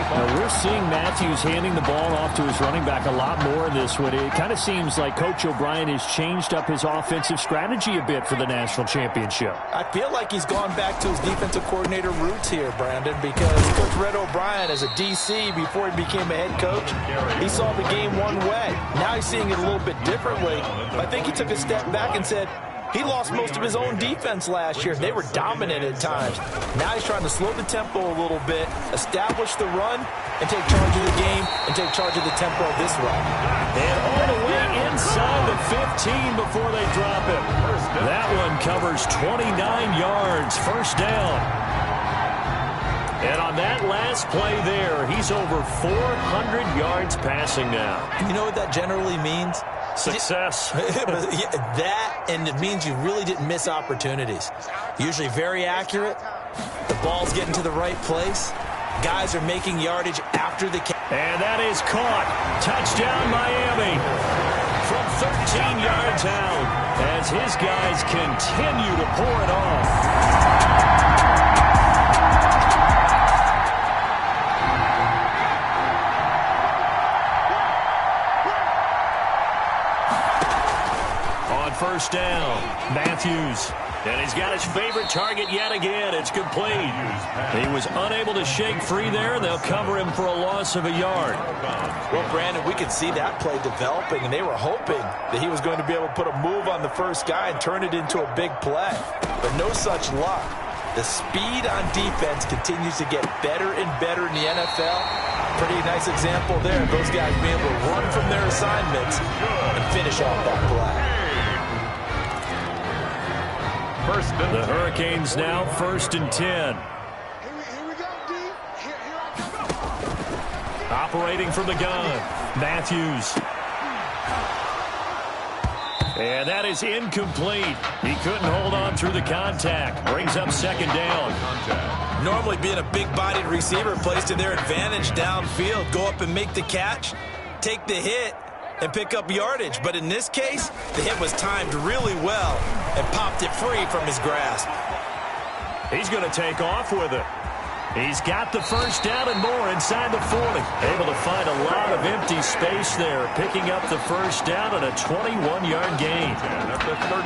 C: Now we're seeing Matthews handing the ball off to his running back a lot more in this one. It kind of seems like Coach O'Brien has changed up his offensive strategy a bit for the national championship.
D: I feel like he's gone back to his defensive coordinator roots here, Brandon, because Coach Red O'Brien, as a DC before he became a head coach, he saw the game one way. Now he's seeing it a little bit differently. I think he took a step back and said, he lost most of his own defense last year. They were dominant at times. Now he's trying to slow the tempo a little bit, establish the run, and take charge of the game and take charge of the tempo of this run.
C: And all the way inside the 15 before they drop him. That one covers 29 yards. First down. And on that last play there, he's over 400 yards passing now.
D: You know what that generally means?
C: Success.
D: That, and it means you really didn't miss opportunities. Usually very accurate. The ball's getting to the right place. Guys are making yardage after the catch.
C: And that is caught. Touchdown, Miami. From 13 yards out as his guys continue to pour it off. First down, Matthews. And he's got his favorite target yet again. It's complete. He was unable to shake free there, and they'll cover him for a loss of a yard.
D: Well, Brandon, we could see that play developing, and they were hoping that he was going to be able to put a move on the first guy and turn it into a big play. But no such luck. The speed on defense continues to get better and better in the NFL. Pretty nice example there. Those guys being able to run from their assignments and finish off that play.
C: The Hurricanes now 1st and 10. Operating from the gun, Matthews. And that is incomplete. He couldn't hold on through the contact. Brings up second down.
D: Normally being a big-bodied receiver plays to their advantage downfield. Go up and make the catch, take the hit, and pick up yardage. But in this case, the hit was timed really well and popped it free from his grasp.
C: He's going to take off with it. He's got the first down and more inside the 40. Able to find a lot of empty space there, picking up the first down and a 21-yard gain.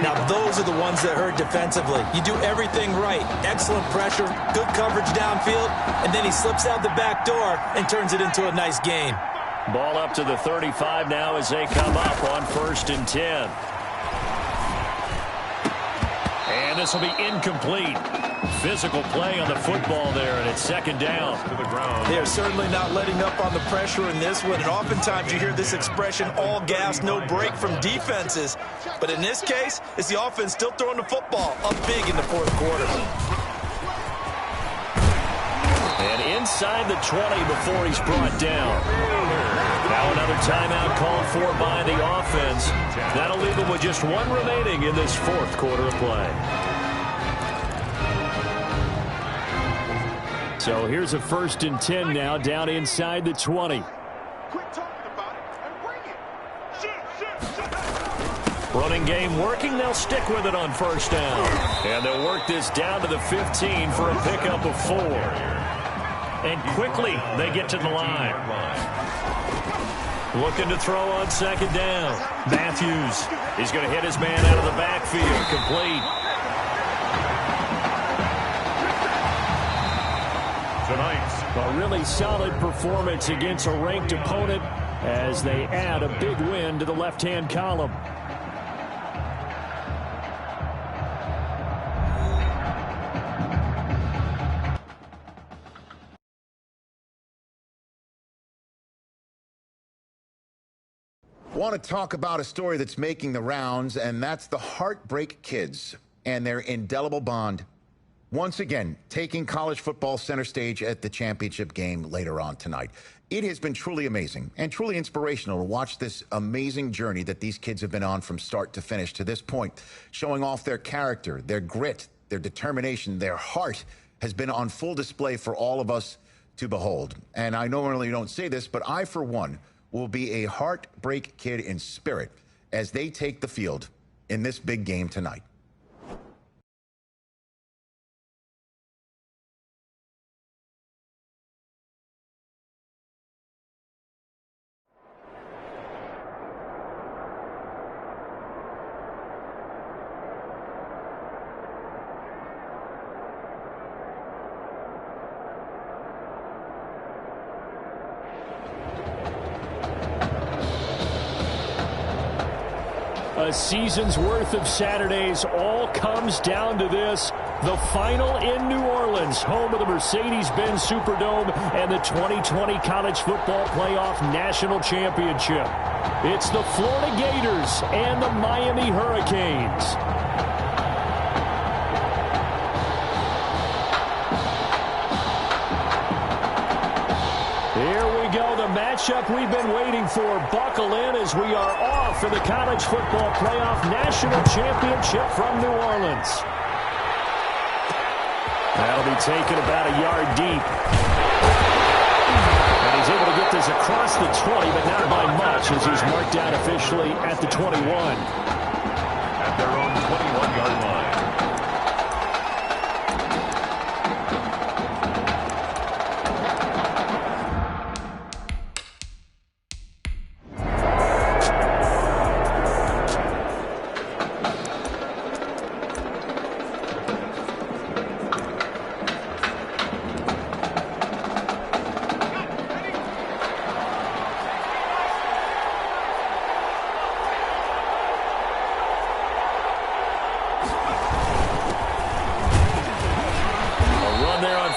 D: Now, those are the ones that hurt defensively. You do everything right. Excellent pressure, good coverage downfield, and then he slips out the back door and turns it into a nice gain.
C: Ball up to the 35 now as they come up on 1st and 10. And this will be incomplete. Physical play on the football there, and it's second down. To the ground.
D: They are certainly not letting up on the pressure in this one, and oftentimes you hear this expression, all gas, no break from defenses. But in this case, it's the offense still throwing the football up big in the fourth quarter.
C: And inside the 20 before he's brought down. Now another timeout called for by the offense. That'll leave them with just one remaining in this fourth quarter of play. So here's a 1st and 10 now down inside the 20. Running game working. They'll stick with it on first down. And they'll work this down to the 15 for a pickup of 4. And quickly they get to the line. Looking to throw on second down. Matthews. He's going to hit his man out of the backfield. Complete. A really solid performance against a ranked opponent as they add a big win to the left-hand column.
J: Want to talk about a story that's making the rounds, and that's the Heartbreak Kids and their indelible bond. Once again, taking college football center stage at the championship game later on tonight. It has been truly amazing and truly inspirational to watch this amazing journey that these kids have been on from start to finish to this point, showing off their character, their grit, their determination, their heart has been on full display for all of us to behold. And I normally don't say this, but I, for one, will be a Heartbreak Kid in spirit as they take the field in this big game tonight.
C: A season's worth of Saturdays all comes down to this. The final in New Orleans, home of the Mercedes-Benz Superdome and the 2020 College Football Playoff National Championship. It's the Florida Gators and the Miami Hurricanes. Here we go, the matchup we've been waiting for. Buckle in as we are off for the College Football Playoff National Championship from New Orleans. That'll be taken about a yard deep. And he's able to get this across the 20, but not by much as he's marked out officially at the 21.
E: At their own 21-yard line.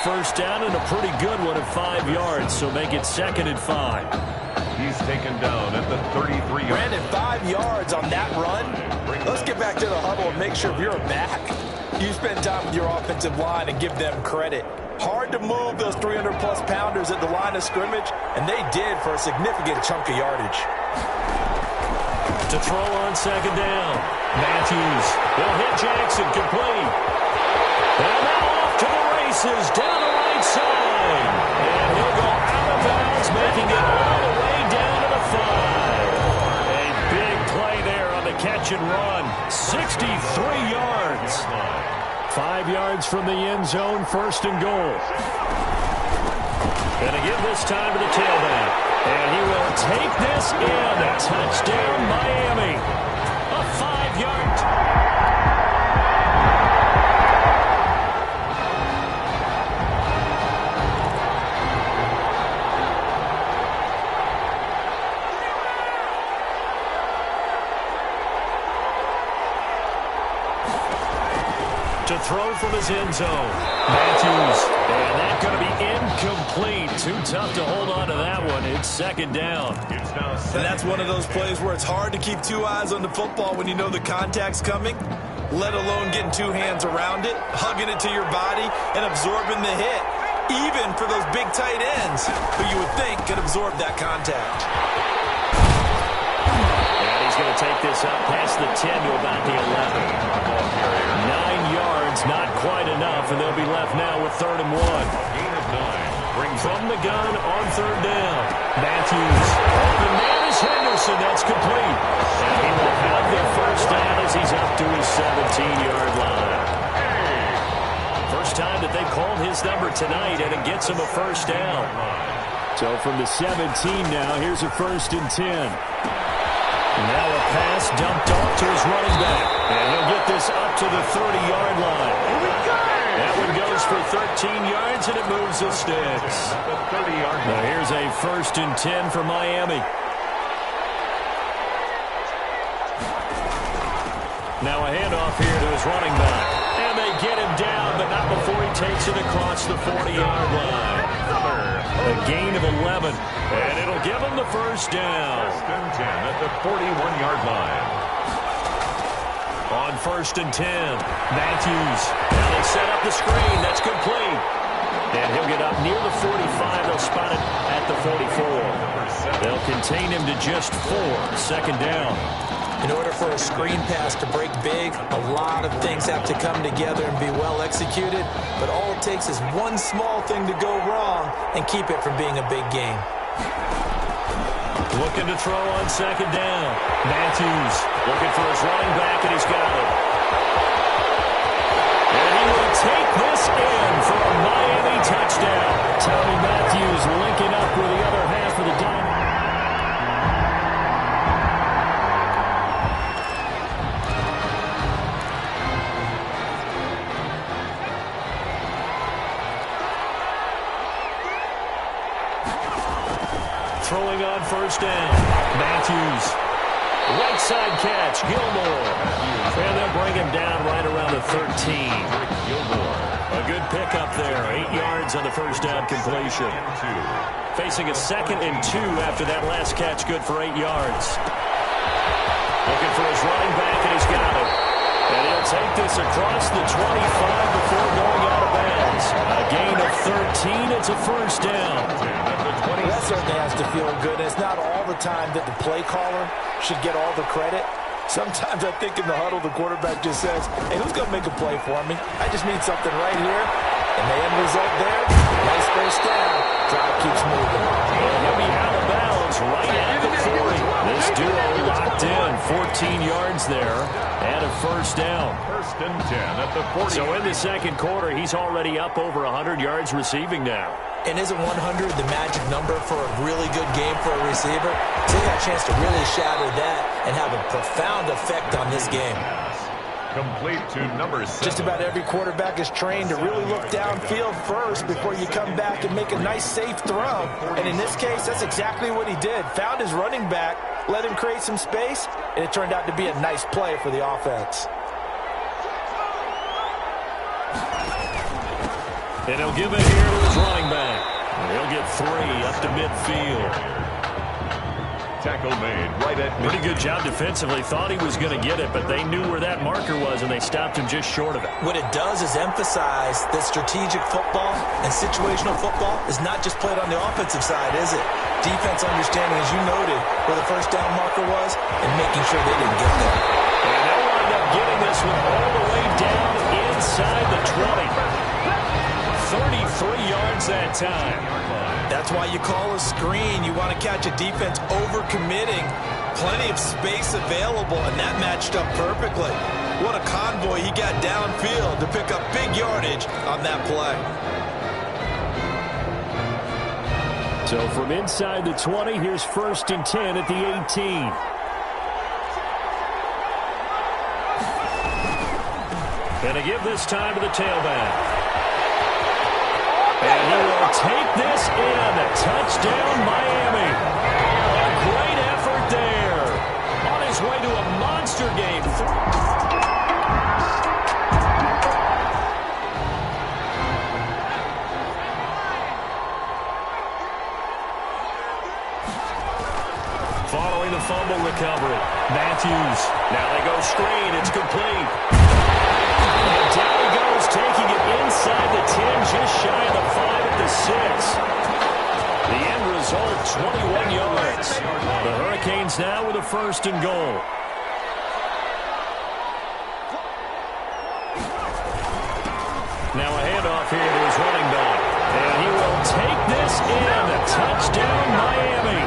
C: First down and a pretty good one at 5 yards, so make it 2nd and 5.
E: He's taken down at the 33-yard.
D: Brandon, 5 yards on that run. Let's get back to the huddle and make sure if you're a back, you spend time with your offensive line and give them credit. Hard to move those 300-plus pounders at the line of scrimmage, and they did for a significant chunk of yardage.
C: To throw on 2nd down. Matthews will hit Jackson, complete. And now off to the races down the right side. And he'll go out of bounds, making it all the way down to the 5. A big play there on the catch and run. 63 yards. 5 yards from the end zone, 1st and goal. Gonna give this time to the tailback. And he will take this in. Touchdown, Miami. A 5-yard. To throw from his end zone. Matthews. And that's going to be incomplete. Too tough to hold on to that one. It's 2nd down.
D: And that's one of those plays where it's hard to keep 2 eyes on the football when you know the contact's coming, let alone getting 2 hands around it, hugging it to your body, and absorbing the hit, even for those big tight ends who you would think could absorb that contact.
C: And he's going to take this up past the 10 to about the 11. 9 yards, not quite enough, and they'll be left now with 3rd and 1.
E: Gain of 9.
C: From the gun on 3rd down. Matthews. The man is Henderson. That's complete. And he will have the 1st down as he's up to his 17-yard line. First time that they called his number tonight, and it gets him a 1st down. So from the 17 now, here's a 1st and 10. Now a pass dumped off to his running back. And he'll get this up to the 30-yard line. Here we go. That one goes for 13 yards, and it moves the sticks. Now here's a 1st and 10 for Miami. Now a handoff here to his running back. And they get him down, but not up before he takes it across the 40-yard line. A gain of 11, and it'll give him the first down.
E: First and 10 at the 41-yard line.
C: On first and 10, Matthews. Now they set up the screen. That's complete. And he'll get up near the 45. They'll spot it at the 44. They'll contain him to just 4. Second down.
D: In order for a screen pass to break big, a lot of things have to come together and be well executed. But all it takes is one small thing to go wrong and keep it from being a big game.
C: Looking to throw on second down. Matthews looking for his running back, and he's got it. And he will take this in for a Miami touchdown. Tommy Matthews linking up with the other half of the Diamond. Throwing on first down. Matthews. Right side catch. Gilmore. And they'll bring him down right around the 13.
E: Gilmore.
C: A good pickup there. 8 yards on the first down completion. Facing a 2nd and 2 after that last catch. Good for 8 yards. Looking for his running back, and he's got it. And he'll take this across the 25 before going out of bounds. A gain of 13. It's a first down.
D: That certainly has to feel good. It's not all the time that the play caller should get all the credit. Sometimes I think in the huddle, the quarterback just says, hey, who's going to make a play for me? I just need something right here. And the end result there, nice first down. Drive keeps moving.
C: And he'll be out of bounds right at the 40. This duo locked in. 14 yards there and a first down.
E: First and 10 at the 40.
C: So in the second quarter, he's already up over 100 yards receiving now.
D: And isn't 100 the magic number for a really good game for a receiver? So he got a chance to really shatter that and have a profound effect on this game.
E: Complete to number 7.
D: Just about every quarterback is trained to really look downfield first before you come back and make a nice, safe throw. And in this case, that's exactly what he did. Found his running back, let him create some space, and it turned out to be a nice play for the offense.
C: And he'll give it here to his running back. He'll get 3 up to midfield.
E: Tackle made right at
C: Pretty good job defensively. Thought he was going to get it, but they knew where that marker was, and they stopped him just short of it.
D: What it does is emphasize that strategic football and situational football is not just played on the offensive side, is it? Defense understanding, as you noted, where the first down marker was and making sure they didn't get there.
C: And they'll wind up getting this one all the way down inside the 20. 33 yards that time.
D: That's why you call a screen. You want to catch a defense overcommitting. Plenty of space available, and that matched up perfectly. What a convoy he got downfield to pick up big yardage on that play.
C: So from inside the 20, here's first and 10 at the 18. Gonna give this time to the tailback. And he will take this in. Touchdown, Miami. A great effort there. On his way to a monster game. Following the fumble recovery, Matthews. Now they go screen. It's complete. And down he goes, taking it inside the 10, just shy of the 5 at the 6. The end result, 21 yards. The Hurricanes now with a first and goal. Now a handoff here to his running back. And he will take this in. A touchdown, Miami.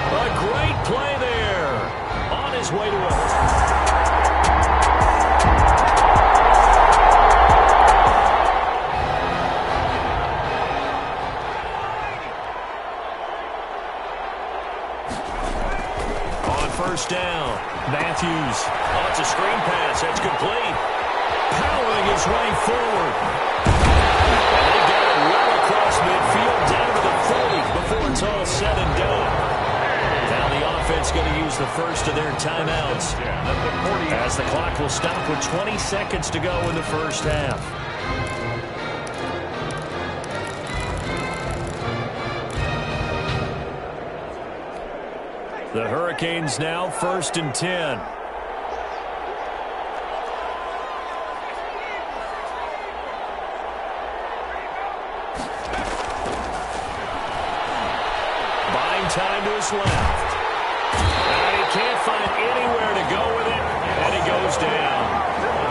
C: A great play there. On his way to a... First down. Matthews. Oh, it's a screen pass. That's complete. Powering his way forward. And they got it well across midfield down to the 40 before it's all said and done. Now the offense going to use the first of their timeouts as the clock will stop with 20 seconds to go in the first half. The Hurricanes now 1st and 10. Buying time to his left. And he can't find anywhere to go with it, and he goes down.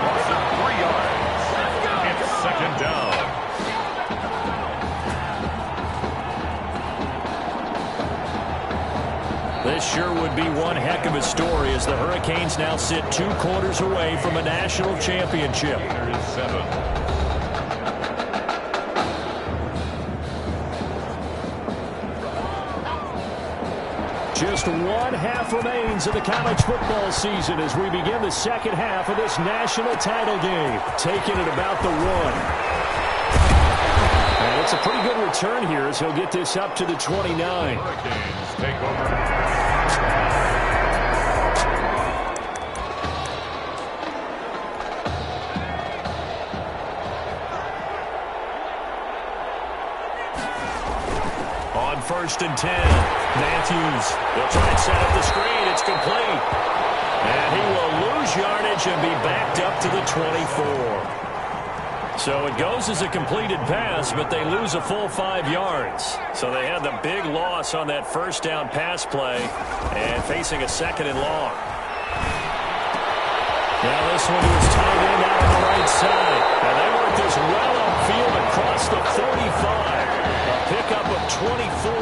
E: Loss of 3 yards. It's 2nd down.
C: This sure would be one heck of a story as the Hurricanes now sit 2 quarters away from a national championship.
E: There is 7.
C: Just 1 half remains of the college football season as we begin the second half of this national title game. Taking it about the 1. And it's a pretty good return here as he'll get this up to the 29.
E: Hurricanes take over.
C: On 1st and 10, Matthews will try and set up the screen. It's complete. And he will lose yardage and be backed up to the 24. So it goes as a completed pass, but they lose a full 5 yards. So they had the big loss on that 1st down pass play and facing a 2nd and long. Now this one was tight end out on the right side. And they worked this well upfield across the 35. A pickup of 24.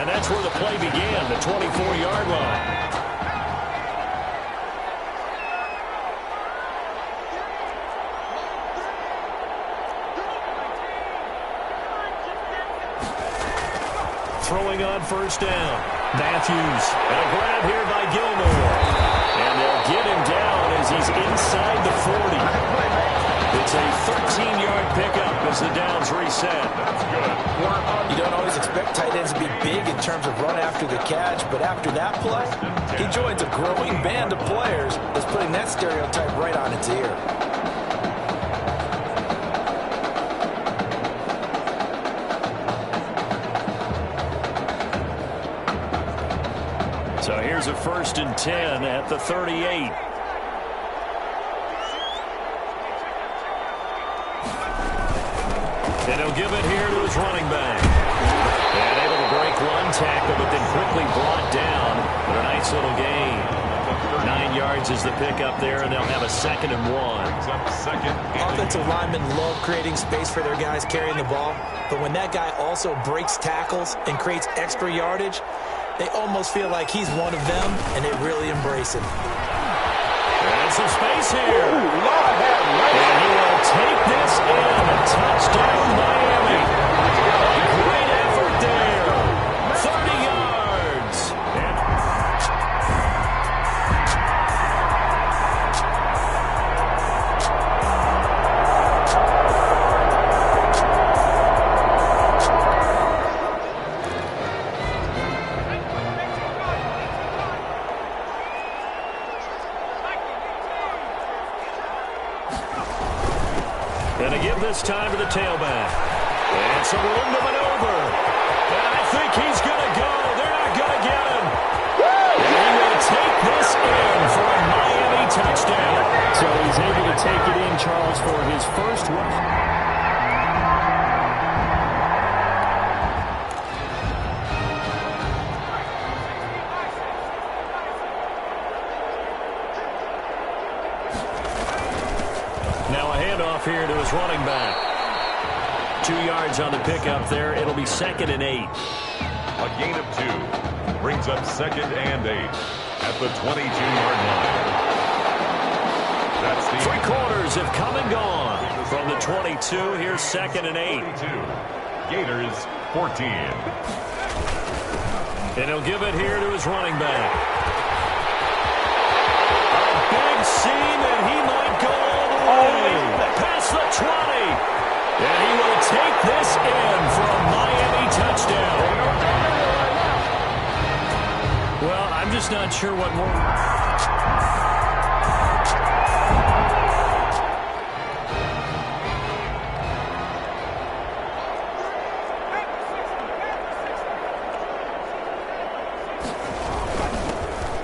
C: And that's where the play began, the 24-yard line. Throwing on 1st down. Matthews. And a grab here by Gilmore. And they'll get him down as he's inside the 40. It's a 13-yard pickup as the downs reset.
E: That's good.
D: You don't always expect tight ends to be big in terms of run after the catch, but after that play, he joins a growing band of players that's putting that stereotype right on its ear.
C: So here's a 1st and 10 at the 38. And he'll give it here to his running back. And able to break 1 tackle, but then quickly brought down. But a nice little gain. 9 yards is the pickup there, and they'll have a 2nd and 1.
D: Offensive linemen love creating space for their guys carrying the ball, but when that guy also breaks tackles and creates extra yardage, they almost feel like he's one of them, and they really embrace him.
C: And some space here. And he will take this in. Touchdown, Miami. Great effort there. 30 yards. And to give this time to the tailback. And some room to maneuver. And I think he's going to go. They're not going to get him. And he will take this in for a Miami touchdown. So he's able to take it in, Charles, for his first rush. Here to his running back. 2 yards on the pickup there. It'll be 2nd and 8.
E: A gain of 2 brings up 2nd and 8 at the 22-yard line. That's the
C: 3 quarters have come and gone from the 22. Here's 2nd and 8.
E: 22. Gators 14.
C: And he'll give it here to his running back. A big seam, and he might go all the way. Past the 20. And he will take this in for a Miami touchdown. Well, I'm just not sure what more.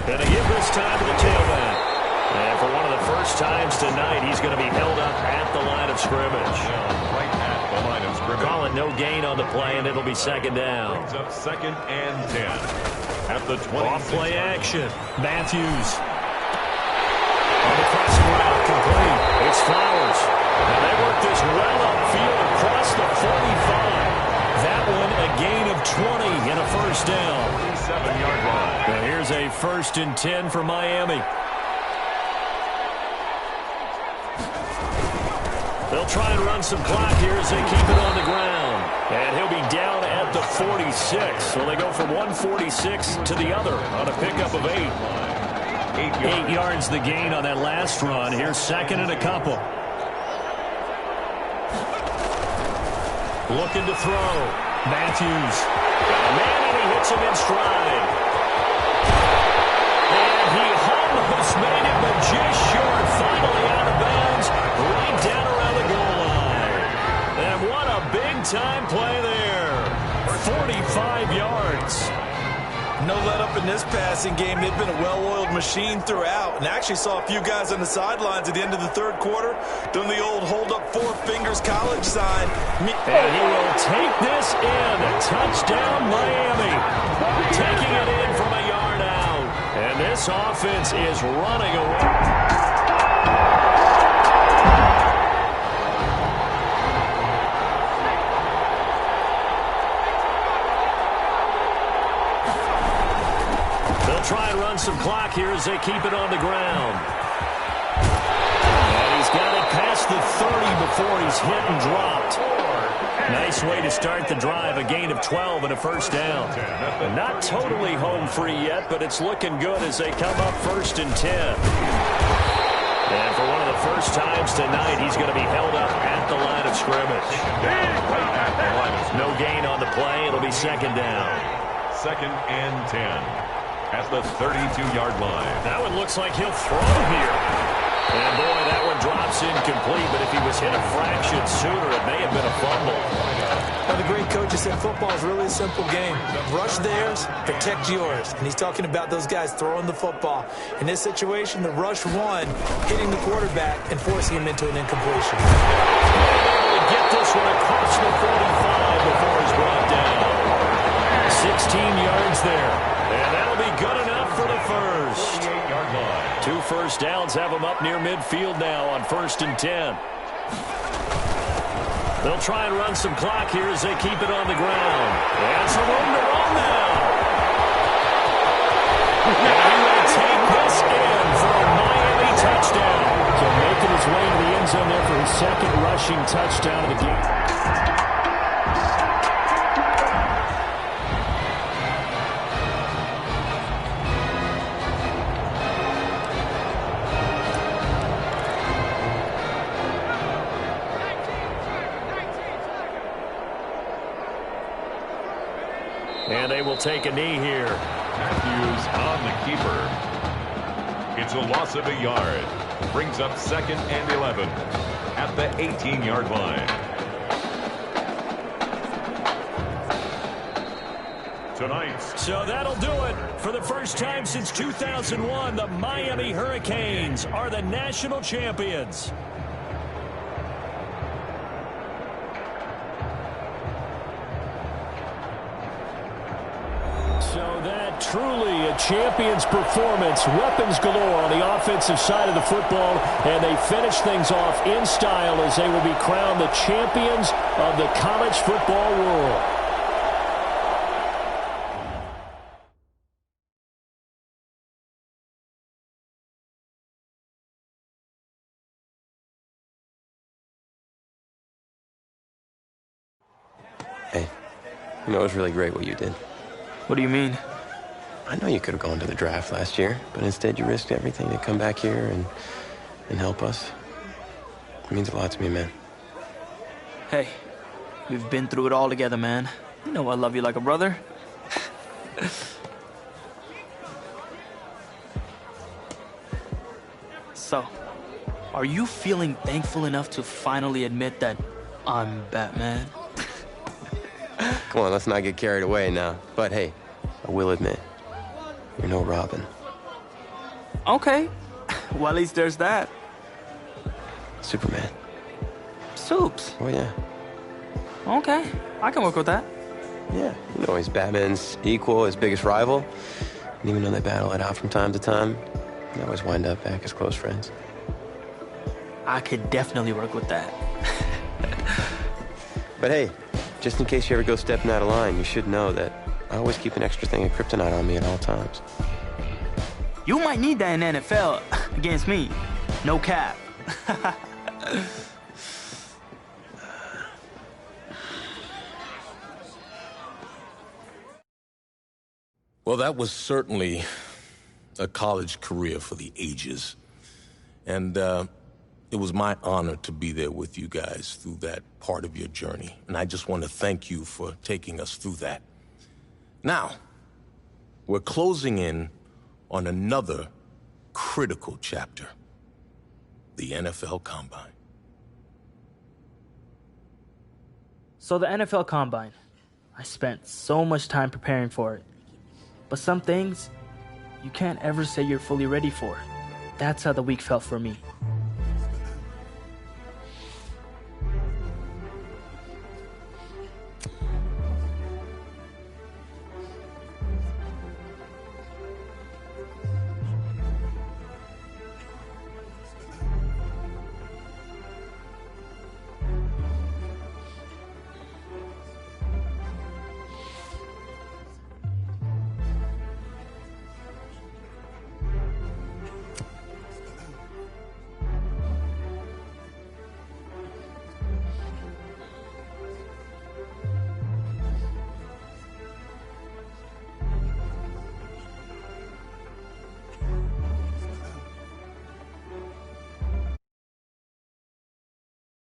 C: And they give this time to the tailback. And for one of the first times tonight, he's going to be held up at the line of scrimmage.
E: Right at the line of scrimmage.
C: Calling no gain on the play, and it'll be second down.
E: Brings up 2nd and 10. At the 20.
C: Off play action. Matthews. On the crossing route, complete. It's Flowers. And they work this well upfield across the 45. That one a gain of 20 and a first down.
E: 7-yard line.
C: And here's a 1st and 10 for Miami. They'll try and run some clock here as they keep it on the ground. And he'll be down at the 46. So they go from 146 to the other on a pickup of 8. 8 yards the gain on that last run. Here's 2nd and a couple. Looking to throw. Matthews. Got a man, and he hits him in stride. And he almost made it, but just short. Finally out of bounds. Right down around the goal line. And what a big-time play there. 45 yards.
D: No let-up in this passing game. They've been a well-oiled machine throughout. And actually saw a few guys on the sidelines at the end of the 3rd quarter doing the old hold-up 4 fingers college sign.
C: And he will take this in. Touchdown, Miami. Taking it in from a yard out. And this offense is running away. Try and run some clock here as they keep it on the ground. And he's got it past the 30 before he's hit and dropped. Nice way to start the drive. A gain of 12 and a first down. And not totally home free yet, but it's looking good as they come up 1st and 10. And for one of the first times tonight, he's going to be held up at the line of scrimmage. No gain on the play. It'll be 2nd down.
E: 2nd and 10. At the 32-yard line.
C: That one looks like he'll throw here. And boy, that one drops incomplete, but if he was hit a fraction sooner, it may have been a fumble.
D: Now, the great coaches said football is really a simple game. Rush theirs, protect yours. And he's talking about those guys throwing the football. In this situation, the rush one, hitting the quarterback and forcing him into an incompletion.
C: Get this one across the 45 before he's brought down. 16 yards there. And that'll be good enough for the first.
E: 48-yard line.
C: 2 first downs have them up near midfield now on 1st and 10. They'll try and run some clock here as they keep it on the ground. And some room to run now. And he will take this in for a Miami touchdown. So making his way to the end zone there for his 2nd rushing touchdown of the game. And they will take a knee here.
E: Matthews on the keeper. It's a loss of a yard. Brings up 2nd and 11 at the 18-yard line. Tonight.
C: So that'll do it. For the first time since 2001, the Miami Hurricanes are the national champions. So that truly a champion's performance. Weapons galore on the offensive side of the football. And they finish things off in style as they will be crowned the champions of the college football world.
H: Hey, you know, it was really great what you did.
B: What do you mean?
H: I know you could have gone to the draft last year, but instead you risked everything to come back here and help us. It means a lot to me, man.
B: Hey, we've been through it all together, man. You know I love you like a brother. So, are you feeling thankful enough to finally admit that I'm Batman?
H: Come on, let's not get carried away now. But hey, I will admit, you're no Robin.
B: Okay. Well, at least there's that.
H: Superman.
B: Soups.
H: Oh, yeah.
B: Okay. I can work with that.
H: Yeah. You know, he's Batman's equal, his biggest rival. And even though they battle it out from time to time, they always wind up back as close friends.
B: I could definitely work with that.
H: But hey, just in case you ever go stepping out of line, you should know that I always keep an extra thing of kryptonite on me at all times.
B: You might need that in NFL against me. No cap.
F: Well, that was certainly a college career for the ages. And it was my honor to be there with you guys through that part of your journey. And I just want to thank you for taking us through that. Now, we're closing in on another critical chapter, the NFL Combine.
B: So the NFL Combine, I spent so much time preparing for it. But some things, you can't ever say you're fully ready for. That's how the week felt for me.